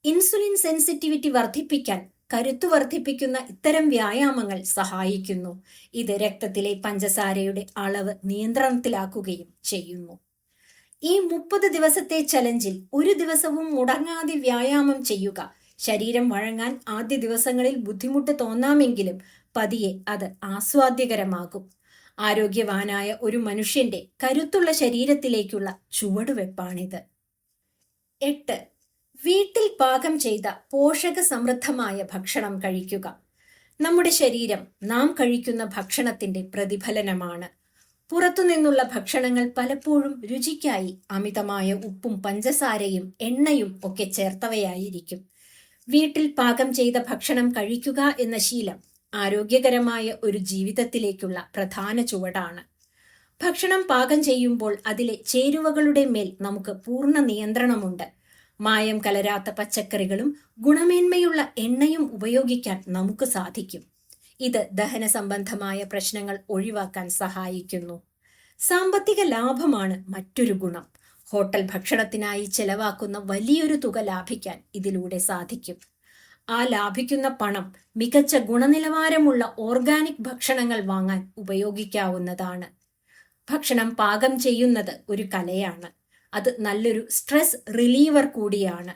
ഇൻസുലിൻ സെൻസിറ്റിവിറ്റി വർദ്ധിപ്പിക്കാൻ കരുത്തു വർദ്ധിപ്പിക്കുന്ന ഇത്തരം വ്യായാമങ്ങൾ സഹായിക്കുന്നു. ഇത് രക്തത്തിലെ പഞ്ചസാരയുടെ അളവ് നിയന്ത്രണത്തിലാക്കുകയും ചെയ്യുന്നു. ഈ 30 ദിവസത്തെ ചലഞ്ചിൽ ഒരു ദിവസവും മുടങ്ങാതെ വ്യായാമം ചെയ്യുക. ശരീരം വഴങ്ങാൻ ആദ്യ ദിവസങ്ങളിൽ ബുദ്ധിമുട്ട് തോന്നാമെങ്കിലും പതിയെ അത് ആസ്വാദ്യകരമാകും. ആരോഗ്യവാനായ ഒരു മനുഷ്യന്റെ കരുത്തുള്ള ശരീരത്തിലേക്കുള്ള ചുവടുവെപ്പാണിത്. 8. വീട്ടിൽ പാകം ചെയ്ത പോഷക സമൃദ്ധമായ ഭക്ഷണം കഴിക്കുക. നമ്മുടെ ശരീരം നാം കഴിക്കുന്ന ഭക്ഷണത്തിന്റെ പ്രതിഫലനമാണ്. പുറത്തുനിന്നുള്ള ഭക്ഷണങ്ങൾ പലപ്പോഴും രുചിക്കായി അമിതമായ ഉപ്പും പഞ്ചസാരയും എണ്ണയും ഒക്കെ ചേർത്തവയായിരിക്കും. വീട്ടിൽ പാകം ചെയ്ത ഭക്ഷണം കഴിക്കുക എന്ന ശീലം ആരോഗ്യകരമായ ഒരു ജീവിതത്തിലേക്കുള്ള പ്രധാന ചുവടാണ്. ഭക്ഷണം പാകം ചെയ്യുമ്പോൾ അതിലെ ചേരുവകളുടെ മേൽ നമുക്ക് പൂർണ്ണ നിയന്ത്രണമുണ്ട്. മായം കലരാത്ത പച്ചക്കറികളും ഗുണമേന്മയുള്ള എണ്ണയും ഉപയോഗിക്കാൻ നമുക്ക് സാധിക്കും. ഇത് ദഹന സംബന്ധമായ പ്രശ്നങ്ങൾ ഒഴിവാക്കാൻ സഹായിക്കുന്നു. സാമ്പത്തിക ലാഭമാണ് മറ്റൊരു ഗുണം. ഹോട്ടൽ ഭക്ഷണത്തിനായി ചെലവാക്കുന്ന വലിയൊരു തുക ലാഭിക്കാൻ ഇതിലൂടെ സാധിക്കും. ആ ലാഭിക്കുന്ന പണം മികച്ച ഗുണനിലവാരമുള്ള ഓർഗാനിക് ഭക്ഷണങ്ങൾ വാങ്ങാൻ ഉപയോഗിക്കാവുന്നതാണ്. ഭക്ഷണം പാകം ചെയ്യുന്നത് ഒരു കലയാണ്. അത് നല്ലൊരു സ്ട്രെസ് റിലീവർ കൂടിയാണ്.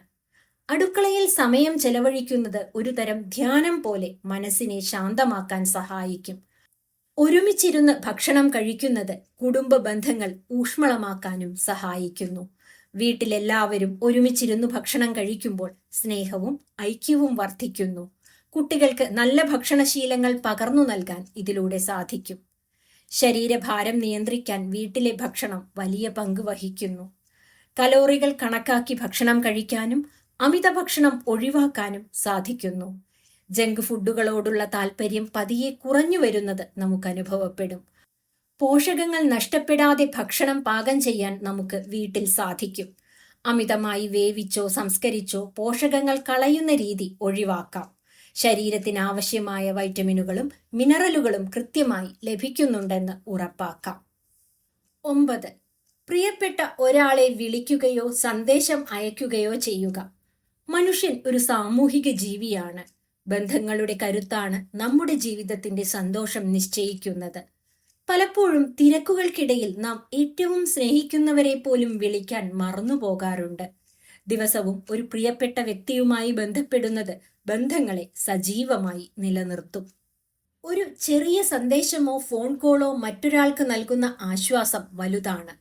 അടുക്കളയിൽ സമയം ചെലവഴിക്കുന്നത് ഒരു തരം ധ്യാനം പോലെ മനസ്സിനെ ശാന്തമാക്കാൻ സഹായിക്കും. ഒരുമിച്ചിരുന്ന് ഭക്ഷണം കഴിക്കുന്നത് കുടുംബ ബന്ധങ്ങൾ ഊഷ്മളമാക്കാനും സഹായിക്കുന്നു. വീട്ടിലെല്ലാവരും ഒരുമിച്ചിരുന്ന് ഭക്ഷണം കഴിക്കുമ്പോൾ സ്നേഹവും ഐക്യവും വർദ്ധിക്കുന്നു. കുട്ടികൾക്ക് നല്ല ഭക്ഷണശീലങ്ങൾ പകർന്നു നൽകാൻ ഇതിലൂടെ സാധിക്കും. ശരീരഭാരം നിയന്ത്രിക്കാൻ വീട്ടിലെ ഭക്ഷണം വലിയ പങ്ക് വഹിക്കുന്നു. കലോറികൾ കണക്കാക്കി ഭക്ഷണം കഴിക്കാനും അമിത ഭക്ഷണം ഒഴിവാക്കാനും സാധിക്കുന്നു. ജങ്ക് ഫുഡുകളോടുള്ള താല്പര്യം പതിയെ കുറഞ്ഞു വരുന്നത് നമുക്ക് അനുഭവപ്പെടും. പോഷകങ്ങൾ നഷ്ടപ്പെടാതെ ഭക്ഷണം പാകം ചെയ്യാൻ നമുക്ക് വീട്ടിൽ സാധിക്കും. അമിതമായി വേവിച്ചോ സംസ്കരിച്ചോ പോഷകങ്ങൾ കളയുന്ന രീതി ഒഴിവാക്കാം. ശരീരത്തിന് ആവശ്യമായ വൈറ്റമിനുകളും മിനറലുകളും കൃത്യമായി ലഭിക്കുന്നുണ്ടെന്ന് ഉറപ്പാക്കാം. 9. പ്രിയപ്പെട്ട ഒരാളെ വിളിക്കുകയോ സന്ദേശം അയക്കുകയോ ചെയ്യുക. മനുഷ്യൻ ഒരു സാമൂഹിക ജീവിയാണ്. ബന്ധങ്ങളുടെ കരുത്താണ് നമ്മുടെ ജീവിതത്തിന്റെ സന്തോഷം നിശ്ചയിക്കുന്നത്. പലപ്പോഴും തിരക്കുകൾക്കിടയിൽ നാം ഏറ്റവും സ്നേഹിക്കുന്നവരെ പോലും വിളിക്കാൻ മറന്നുപോകാറുണ്ട്. ദിവസവും ഒരു പ്രിയപ്പെട്ട വ്യക്തിയുമായി ബന്ധപ്പെടുന്നത് ബന്ധങ്ങളെ സജീവമായി നിലനിർത്തും. ഒരു ചെറിയ സന്ദേശമോ ഫോൺ കോളോ മറ്റൊരാൾക്ക് നൽകുന്ന ആശ്വാസം വലുതാണ്.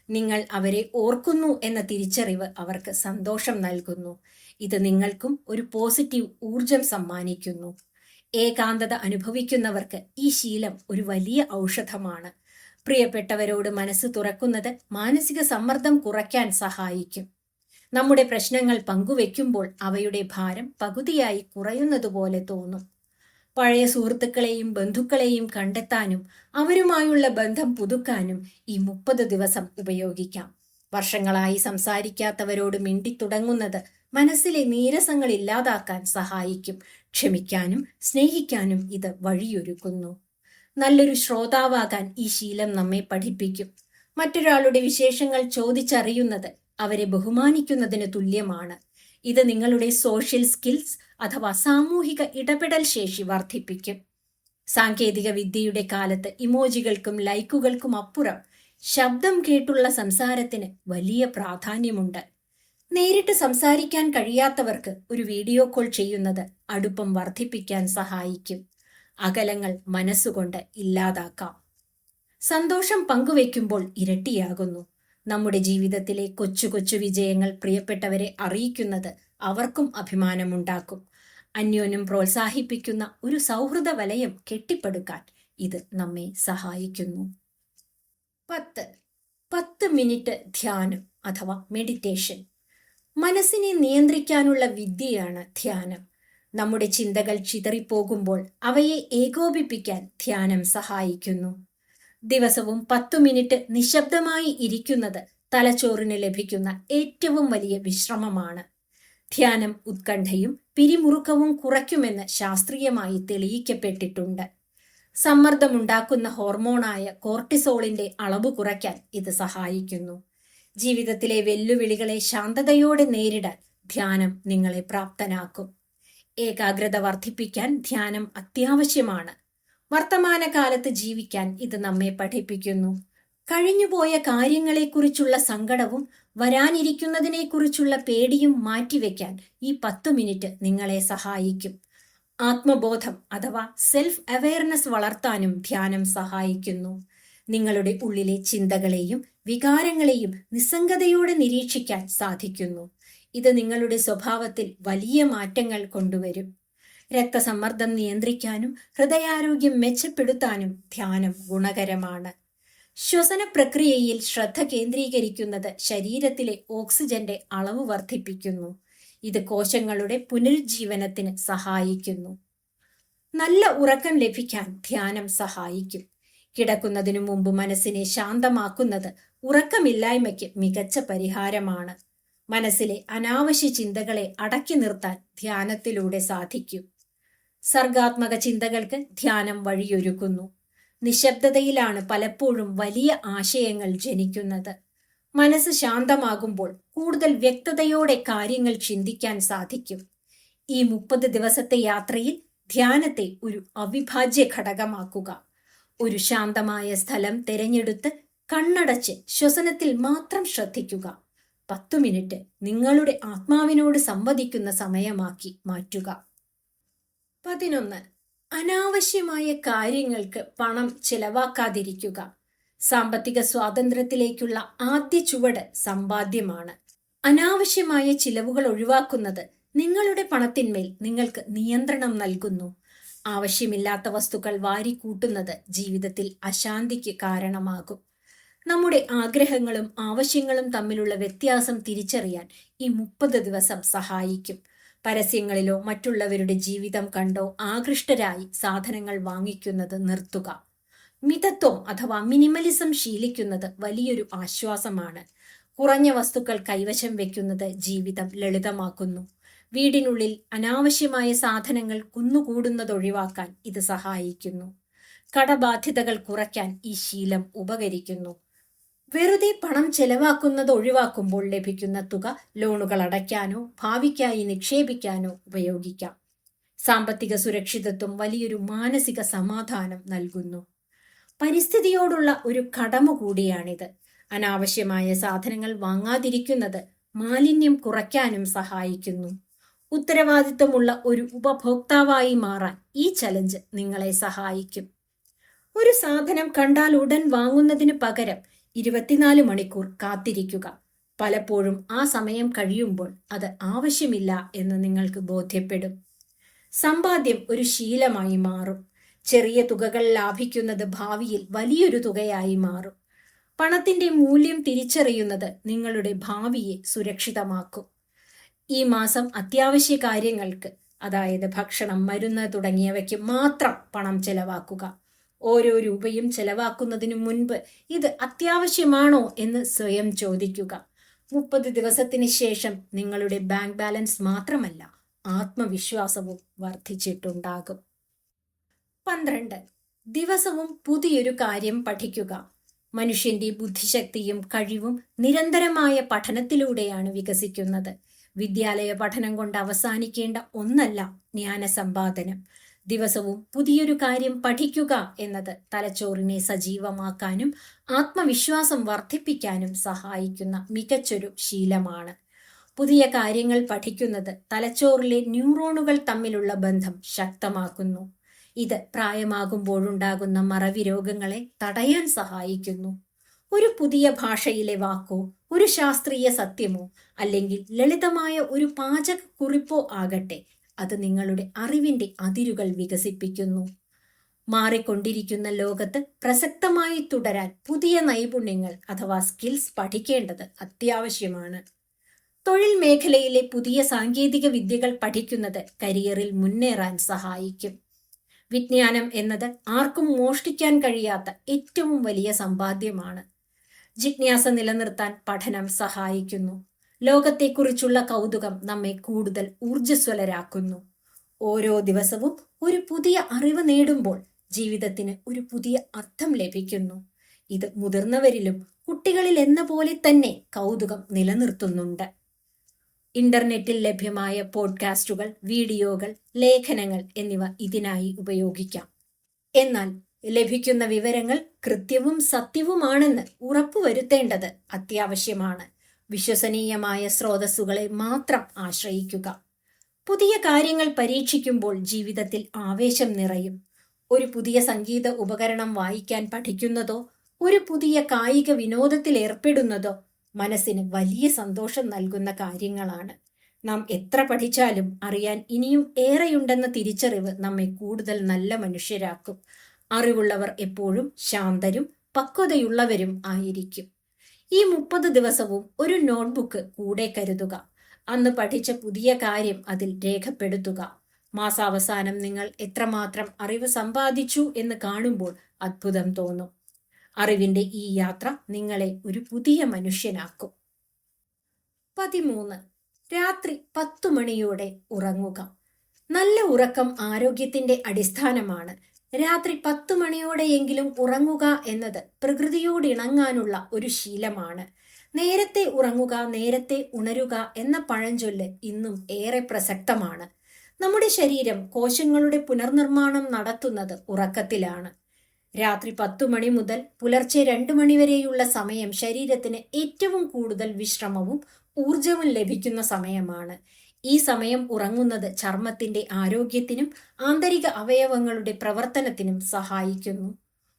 നിങ്ങൾ അവരെ ഓർക്കുന്നു എന്ന തിരിച്ചറിവ് അവർക്ക് സന്തോഷം നൽകുന്നു. ഇത് നിങ്ങൾക്കും ഒരു പോസിറ്റീവ് ഊർജം സമ്മാനിക്കുന്നു. ഏകാന്തത അനുഭവിക്കുന്നവർക്ക് ഈ ശീലം ഒരു വലിയ ഔഷധമാണ്. പ്രിയപ്പെട്ടവരോട് മനസ്സ് തുറക്കുന്നത് മാനസിക സമ്മർദ്ദം കുറയ്ക്കാൻ സഹായിക്കും. നമ്മുടെ പ്രശ്നങ്ങൾ പങ്കുവെക്കുമ്പോൾ അവയുടെ ഭാരം പകുതിയായി കുറയുന്നതുപോലെ തോന്നും. പഴയ സുഹൃത്തുക്കളെയും ബന്ധുക്കളെയും കണ്ടെത്താനും അവരുമായുള്ള ബന്ധം പുതുക്കാനും ഈ 30 ദിവസം ഉപയോഗിക്കാം. വർഷങ്ങളായി സംസാരിക്കാത്തവരോട് മിണ്ടിത്തുടങ്ങുന്നത് മനസ്സിലെ നീരസങ്ങൾ ഇല്ലാതാക്കാൻ സഹായിക്കും. ക്ഷമിക്കാനും സ്നേഹിക്കാനും ഇത് വഴിയൊരുക്കുന്നു. നല്ലൊരു ശ്രോതാവാകാൻ ഈ ശീലം നമ്മെ പഠിപ്പിക്കും. മറ്റൊരാളുടെ വിശേഷങ്ങൾ ചോദിച്ചറിയുന്നത് അവരെ ബഹുമാനിക്കുന്നതിന് തുല്യമാണ്. ഇത് നിങ്ങളുടെ സോഷ്യൽ സ്കിൽസ് അഥവാ സാമൂഹിക ഇടപെടൽ ശേഷി വർദ്ധിപ്പിക്കും. സാങ്കേതിക വിദ്യയുടെ കാലത്ത് ഇമോജികൾക്കും ലൈക്കുകൾക്കും അപ്പുറം ശബ്ദം കേട്ടുള്ള സംസാരത്തിന് വലിയ പ്രാധാന്യമുണ്ട്. നേരിട്ട് സംസാരിക്കാൻ കഴിയാത്തവർക്ക് ഒരു വീഡിയോ കോൾ ചെയ്യുന്നത് അടുപ്പം വർദ്ധിപ്പിക്കാൻ സഹായിക്കും. അകലങ്ങൾ മനസ്സുകൊണ്ട് ഇല്ലാതാക്കാം. സന്തോഷം പങ്കുവയ്ക്കുമ്പോൾ ഇരട്ടിയാകുന്നു. നമ്മുടെ ജീവിതത്തിലെ കൊച്ചു കൊച്ചു വിജയങ്ങൾ പ്രിയപ്പെട്ടവരെ അറിയിക്കുന്നത് അവർക്കും അഭിമാനമുണ്ടാക്കും. അന്യോന്യം പ്രോത്സാഹിപ്പിക്കുന്ന ഒരു സൗഹൃദ വലയം കെട്ടിപ്പടുക്കാൻ ഇത് നമ്മെ സഹായിക്കുന്നു. 10 മിനിറ്റ് ധ്യാനം അഥവാ മെഡിറ്റേഷൻ. മനസ്സിനെ നിയന്ത്രിക്കാനുള്ള വിദ്യയാണ് ധ്യാനം. നമ്മുടെ ചിന്തകൾ ചിതറിപ്പോകുമ്പോൾ അവയെ ഏകോപിപ്പിക്കാൻ ധ്യാനം സഹായിക്കുന്നു. ദിവസവും 10 മിനിറ്റ് നിശബ്ദമായി ഇരിക്കുന്നത് തലച്ചോറിന് ലഭിക്കുന്ന ഏറ്റവും വലിയ വിശ്രമമാണ്. ധ്യാനം ഉത്കണ്ഠയും പിരിമുറുക്കവും കുറയ്ക്കുമെന്ന് ശാസ്ത്രീയമായി തെളിയിക്കപ്പെട്ടിട്ടുണ്ട്. സമ്മർദ്ദമുണ്ടാക്കുന്ന ഹോർമോണായ കോർട്ടിസോളിന്റെ അളവ് കുറയ്ക്കാൻ ഇത് സഹായിക്കുന്നു. ജീവിതത്തിലെ വെല്ലുവിളികളെ ശാന്തതയോടെ നേരിടാൻ ധ്യാനം നിങ്ങളെ പ്രാപ്തനാക്കും. ഏകാഗ്രത വർദ്ധിപ്പിക്കാൻ ധ്യാനം അത്യാവശ്യമാണ്. വർത്തമാനകാലത്ത് ജീവിക്കാൻ ഇത് നമ്മെ പഠിപ്പിക്കുന്നു. കഴിഞ്ഞുപോയ കാര്യങ്ങളെക്കുറിച്ചുള്ള സങ്കടവും വരാനിരിക്കുന്നതിനെക്കുറിച്ചുള്ള പേടിയും മാറ്റിവെക്കാൻ ഈ 10 മിനിറ്റ് നിങ്ങളെ സഹായിക്കും. ആത്മബോധം അഥവാ സെൽഫ് അവെയർനെസ് വളർത്താനും ധ്യാനം സഹായിക്കുന്നു. നിങ്ങളുടെ ഉള്ളിലെ ചിന്തകളെയും വികാരങ്ങളെയും നിസ്സംഗതയോടെ നിരീക്ഷിക്കാൻ സാധിക്കുന്നു. ഇത് നിങ്ങളുടെ സ്വഭാവത്തിൽ വലിയ മാറ്റങ്ങൾ കൊണ്ടുവരും. രക്തസമ്മർദ്ദം നിയന്ത്രിക്കാനും ഹൃദയാരോഗ്യം മെച്ചപ്പെടുത്താനും ധ്യാനം ഗുണകരമാണ്. ശ്വസന പ്രക്രിയയിൽ ശ്രദ്ധ കേന്ദ്രീകരിക്കുന്നത് ശരീരത്തിലെ ഓക്സിജന്റെ അളവ് വർദ്ധിപ്പിക്കുന്നു. ഇത് കോശങ്ങളുടെ പുനരുജ്ജീവനത്തിന് സഹായിക്കുന്നു. നല്ല ഉറക്കം ലഭിക്കാൻ ധ്യാനം സഹായിക്കും. കിടക്കുന്നതിനു മുമ്പ് മനസ്സിനെ ശാന്തമാക്കുന്നത് ഉറക്കമില്ലായ്മയ്ക്ക് മികച്ച പരിഹാരമാണ്. മനസ്സിലെ അനാവശ്യ ചിന്തകളെ അടക്കി നിർത്താൻ ധ്യാനത്തിലൂടെ സാധിക്കും. സർഗാത്മക ചിന്തകൾക്ക് ധ്യാനം വഴിയൊരുക്കുന്നു. നിശബ്ദതയിലാണ് പലപ്പോഴും വലിയ ആശയങ്ങൾ ജനിക്കുന്നത്. മനസ്സ് ശാന്തമാകുമ്പോൾ കൂടുതൽ വ്യക്തതയോടെ കാര്യങ്ങൾ ചിന്തിക്കാൻ സാധിക്കും. ഈ 30 ദിവസത്തെ യാത്രയിൽ ധ്യാനത്തെ ഒരു അവിഭാജ്യ ഘടകമാക്കുക. ഒരു ശാന്തമായ സ്ഥലം തിരഞ്ഞെടുത്ത് കണ്ണടച്ച് ശ്വസനത്തിൽ മാത്രം ശ്രദ്ധിക്കുക. 10 മിനിറ്റ് നിങ്ങളുടെ ആത്മാവിനോട് സംവദിക്കുന്ന സമയമാക്കി മാറ്റുക. 11. അനാവശ്യമായ കാര്യങ്ങൾക്ക് പണം ചെലവാക്കാതിരിക്കുക. സാമ്പത്തിക സ്വാതന്ത്ര്യത്തിലേക്കുള്ള ആദ്യ ചുവട് സമ്പാദ്യമാണ്. അനാവശ്യമായ ചിലവുകൾ ഒഴിവാക്കുന്നത് നിങ്ങളുടെ പണത്തിന്മേൽ നിങ്ങൾക്ക് നിയന്ത്രണം നൽകുന്നു. ആവശ്യമില്ലാത്ത വസ്തുക്കൾ വാരിക്കൂട്ടുന്നത് ജീവിതത്തിൽ അശാന്തിക്ക് കാരണമാകും. നമ്മുടെ ആഗ്രഹങ്ങളും ആവശ്യങ്ങളും തമ്മിലുള്ള വ്യത്യാസം തിരിച്ചറിയാൻ ഈ 30 ദിവസം സഹായിക്കും. പരസ്യങ്ങളിലോ മറ്റുള്ളവരുടെ ജീവിതം കണ്ടോ ആകൃഷ്ടരായി സാധനങ്ങൾ വാങ്ങിക്കുന്നത് നിർത്തുക. മിതത്വം അഥവാ മിനിമലിസം ശീലിക്കുന്നത് വലിയൊരു ആശ്വാസമാണ്. കുറഞ്ഞ വസ്തുക്കൾ കൈവശം വെക്കുന്നത് ജീവിതം ലളിതമാക്കുന്നു. വീടിനുള്ളിൽ അനാവശ്യമായ സാധനങ്ങൾ കുന്നുകൂടുന്നതൊഴിവാക്കാൻ ഇത് സഹായിക്കുന്നു. കടബാധ്യതകൾ കുറയ്ക്കാൻ ഈ ശീലം ഉപകരിക്കുന്നു. വെറുതെ പണം ചെലവാക്കുന്നത് ഒഴിവാക്കുമ്പോൾ ലഭിക്കുന്ന തുക ലോണുകൾ അടയ്ക്കാനോ ഭാവിക്കായി നിക്ഷേപിക്കാനോ ഉപയോഗിക്കാം. സാമ്പത്തിക സുരക്ഷിതത്വം വലിയൊരു മാനസിക സമാധാനം നൽകുന്നു. പരിസ്ഥിതിയോടുള്ള ഒരു കടമ കൂടിയാണിത്. അനാവശ്യമായ സാധനങ്ങൾ വാങ്ങാതിരിക്കുന്നത് മാലിന്യം കുറയ്ക്കാനും സഹായിക്കുന്നു. ഉത്തരവാദിത്തമുള്ള ഒരു ഉപഭോക്താവായി മാറാൻ ഈ ചലഞ്ച് നിങ്ങളെ സഹായിക്കും. ഒരു സാധനം കണ്ടാൽ ഉടൻ വാങ്ങുന്നതിന് പകരം 24 മണിക്കൂർ കാത്തിരിക്കുക. പലപ്പോഴും ആ സമയം കഴിയുമ്പോൾ അത് ആവശ്യമില്ല എന്ന് നിങ്ങൾക്ക് ബോധ്യപ്പെടും. സമ്പാദ്യം ഒരു ശീലമായി മാറും. ചെറിയ തുകകൾ ലാഭിക്കുന്നത് ഭാവിയിൽ വലിയൊരു തുകയായി മാറും. പണത്തിന്റെ മൂല്യം തിരിച്ചറിയുന്നത് നിങ്ങളുടെ ഭാവിയെ സുരക്ഷിതമാക്കും. ഈ മാസം അത്യാവശ്യ കാര്യങ്ങൾക്ക്, അതായത് ഭക്ഷണം, മരുന്ന് തുടങ്ങിയവയ്ക്ക് മാത്രം പണം ചെലവാക്കുക. ഓരോ രൂപയും ചെലവാക്കുന്നതിനു മുൻപ് ഇത് അത്യാവശ്യമാണോ എന്ന് സ്വയം ചോദിക്കുക. 30 ദിവസത്തിന് ശേഷം നിങ്ങളുടെ ബാങ്ക് ബാലൻസ് മാത്രമല്ല, ആത്മവിശ്വാസവും വർദ്ധിച്ചിട്ടുണ്ടാകും. 12. ദിവസവും പുതിയൊരു കാര്യം പഠിക്കുക. മനുഷ്യന്റെ ബുദ്ധിശക്തിയും കഴിവും നിരന്തരമായ പഠനത്തിലൂടെയാണ് വികസിക്കുന്നത്. വിദ്യാലയ പഠനം കൊണ്ട് അവസാനിക്കേണ്ട ഒന്നല്ല ജ്ഞാനസമ്പാദനം. ദിവസവും പുതിയൊരു കാര്യം പഠിക്കുക എന്നത് തലച്ചോറിനെ സജീവമാക്കാനും ആത്മവിശ്വാസം വർദ്ധിപ്പിക്കാനും സഹായിക്കുന്ന മികച്ചൊരു ശീലമാണ്. പുതിയ കാര്യങ്ങൾ പഠിക്കുന്നത് തലച്ചോറിലെ ന്യൂറോണുകൾ തമ്മിലുള്ള ബന്ധം ശക്തമാക്കുന്നു. ഇത് പ്രായമാകുമ്പോഴുണ്ടാകുന്ന മറവി രോഗങ്ങളെ തടയാൻ സഹായിക്കുന്നു. ഒരു പുതിയ ഭാഷയിലെ വാക്കോ ഒരു ശാസ്ത്രീയ സത്യമോ അല്ലെങ്കിൽ ലളിതമായ ഒരു പാചകക്കുറിപ്പോ ആകട്ടെ, അത് നിങ്ങളുടെ അറിവിന്റെ അതിരുകൾ വികസിപ്പിക്കുന്നു. മാറിക്കൊണ്ടിരിക്കുന്ന ലോകത്ത് പ്രസക്തമായി തുടരാൻ പുതിയ നൈപുണ്യങ്ങൾ അഥവാ സ്കിൽസ് പഠിക്കേണ്ടത് അത്യാവശ്യമാണ്. തൊഴിൽ മേഖലയിലെ പുതിയ സാങ്കേതിക വിദ്യകൾ പഠിക്കുന്നത് കരിയറിൽ മുന്നേറാൻ സഹായിക്കും. വിജ്ഞാനം എന്നത് ആർക്കും മോഷ്ടിക്കാൻ കഴിയാത്ത ഏറ്റവും വലിയ സമ്പാദ്യമാണ്. ജിജ്ഞാസ നിലനിർത്താൻ പഠനം സഹായിക്കുന്നു. ലോകത്തെക്കുറിച്ചുള്ള കൗതുകം നമ്മെ കൂടുതൽ ഊർജ്ജസ്വലരാക്കുന്നു. ഓരോ ദിവസവും ഒരു പുതിയ അറിവ് നേടുമ്പോൾ ജീവിതത്തിന് ഒരു പുതിയ അർത്ഥം ലഭിക്കുന്നു. ഇത് മുതിർന്നവരിലും കുട്ടികളിൽ എന്ന പോലെ തന്നെ കൗതുകം നിലനിർത്തുന്നുണ്ട്. ഇന്റർനെറ്റിൽ ലഭ്യമായ പോഡ്കാസ്റ്റുകൾ, വീഡിയോകൾ, ലേഖനങ്ങൾ എന്നിവ ഇതിനായി ഉപയോഗിക്കാം. എന്നാൽ ലഭിക്കുന്ന വിവരങ്ങൾ കൃത്യവും സത്യവുമാണെന്ന് ഉറപ്പുവരുത്തേണ്ടത് അത്യാവശ്യമാണ്. വിശ്വസനീയമായ സ്രോതസ്സുകളെ മാത്രം ആശ്രയിക്കുക. പുതിയ കാര്യങ്ങൾ പരീക്ഷിക്കുമ്പോൾ ജീവിതത്തിൽ ആവേശം നിറയും. ഒരു പുതിയ സംഗീത ഉപകരണം വായിക്കാൻ പഠിക്കുന്നതോ ഒരു പുതിയ കായിക വിനോദത്തിൽ ഏർപ്പെടുന്നതോ മനസ്സിന് വലിയ സന്തോഷം നൽകുന്ന കാര്യങ്ങളാണ്. നാം എത്ര പഠിച്ചാലും അറിയാൻ ഇനിയും ഏറെയുണ്ടെന്ന തിരിച്ചറിവ് നമ്മെ കൂടുതൽ നല്ല മനുഷ്യരാക്കും. അറിവുള്ളവർ എപ്പോഴും ശാന്തരും പക്വതയുള്ളവരും ആയിരിക്കും. ഈ 30 ദിവസവും ഒരു നോട്ട്ബുക്ക് കൂടെ കരുതുക. അന്ന് പഠിച്ച പുതിയ കാര്യം അതിൽ രേഖപ്പെടുത്തുക. മാസാവസാനം നിങ്ങൾ എത്രമാത്രം അറിവ് സമ്പാദിച്ചു എന്ന് കാണുമ്പോൾ അത്ഭുതം തോന്നും. അറിവിന്റെ ഈ യാത്ര നിങ്ങളെ ഒരു പുതിയ മനുഷ്യനാക്കും. 13. രാത്രി 10 മണിയോടെ ഉറങ്ങുക. നല്ല ഉറക്കം ആരോഗ്യത്തിന്റെ അടിസ്ഥാനമാണ്. രാത്രി 10 മണിയോടെയെങ്കിലും ഉറങ്ങുക എന്നത് പ്രകൃതിയോട് ഇണങ്ങാനുള്ള ഒരു ശീലമാണ്. നേരത്തെ ഉറങ്ങുക, നേരത്തെ ഉണരുക എന്ന പഴഞ്ചൊല്ല് ഇന്നും ഏറെ പ്രസക്തമാണ്. നമ്മുടെ ശരീരം കോശങ്ങളുടെ പുനർനിർമ്മാണം നടത്തുന്നത് ഉറക്കത്തിലാണ്. രാത്രി 10 മണി മുതൽ പുലർച്ചെ 2 മണി വരെയുള്ള സമയം ശരീരത്തിന് ഏറ്റവും കൂടുതൽ വിശ്രമവും ഊർജവും ലഭിക്കുന്ന സമയമാണ്. ഈ സമയം ഉറങ്ങുന്നത് ചർമ്മത്തിന്റെ ആരോഗ്യത്തിനും ആന്തരിക അവയവങ്ങളുടെ പ്രവർത്തനത്തിനും സഹായിക്കുന്നു.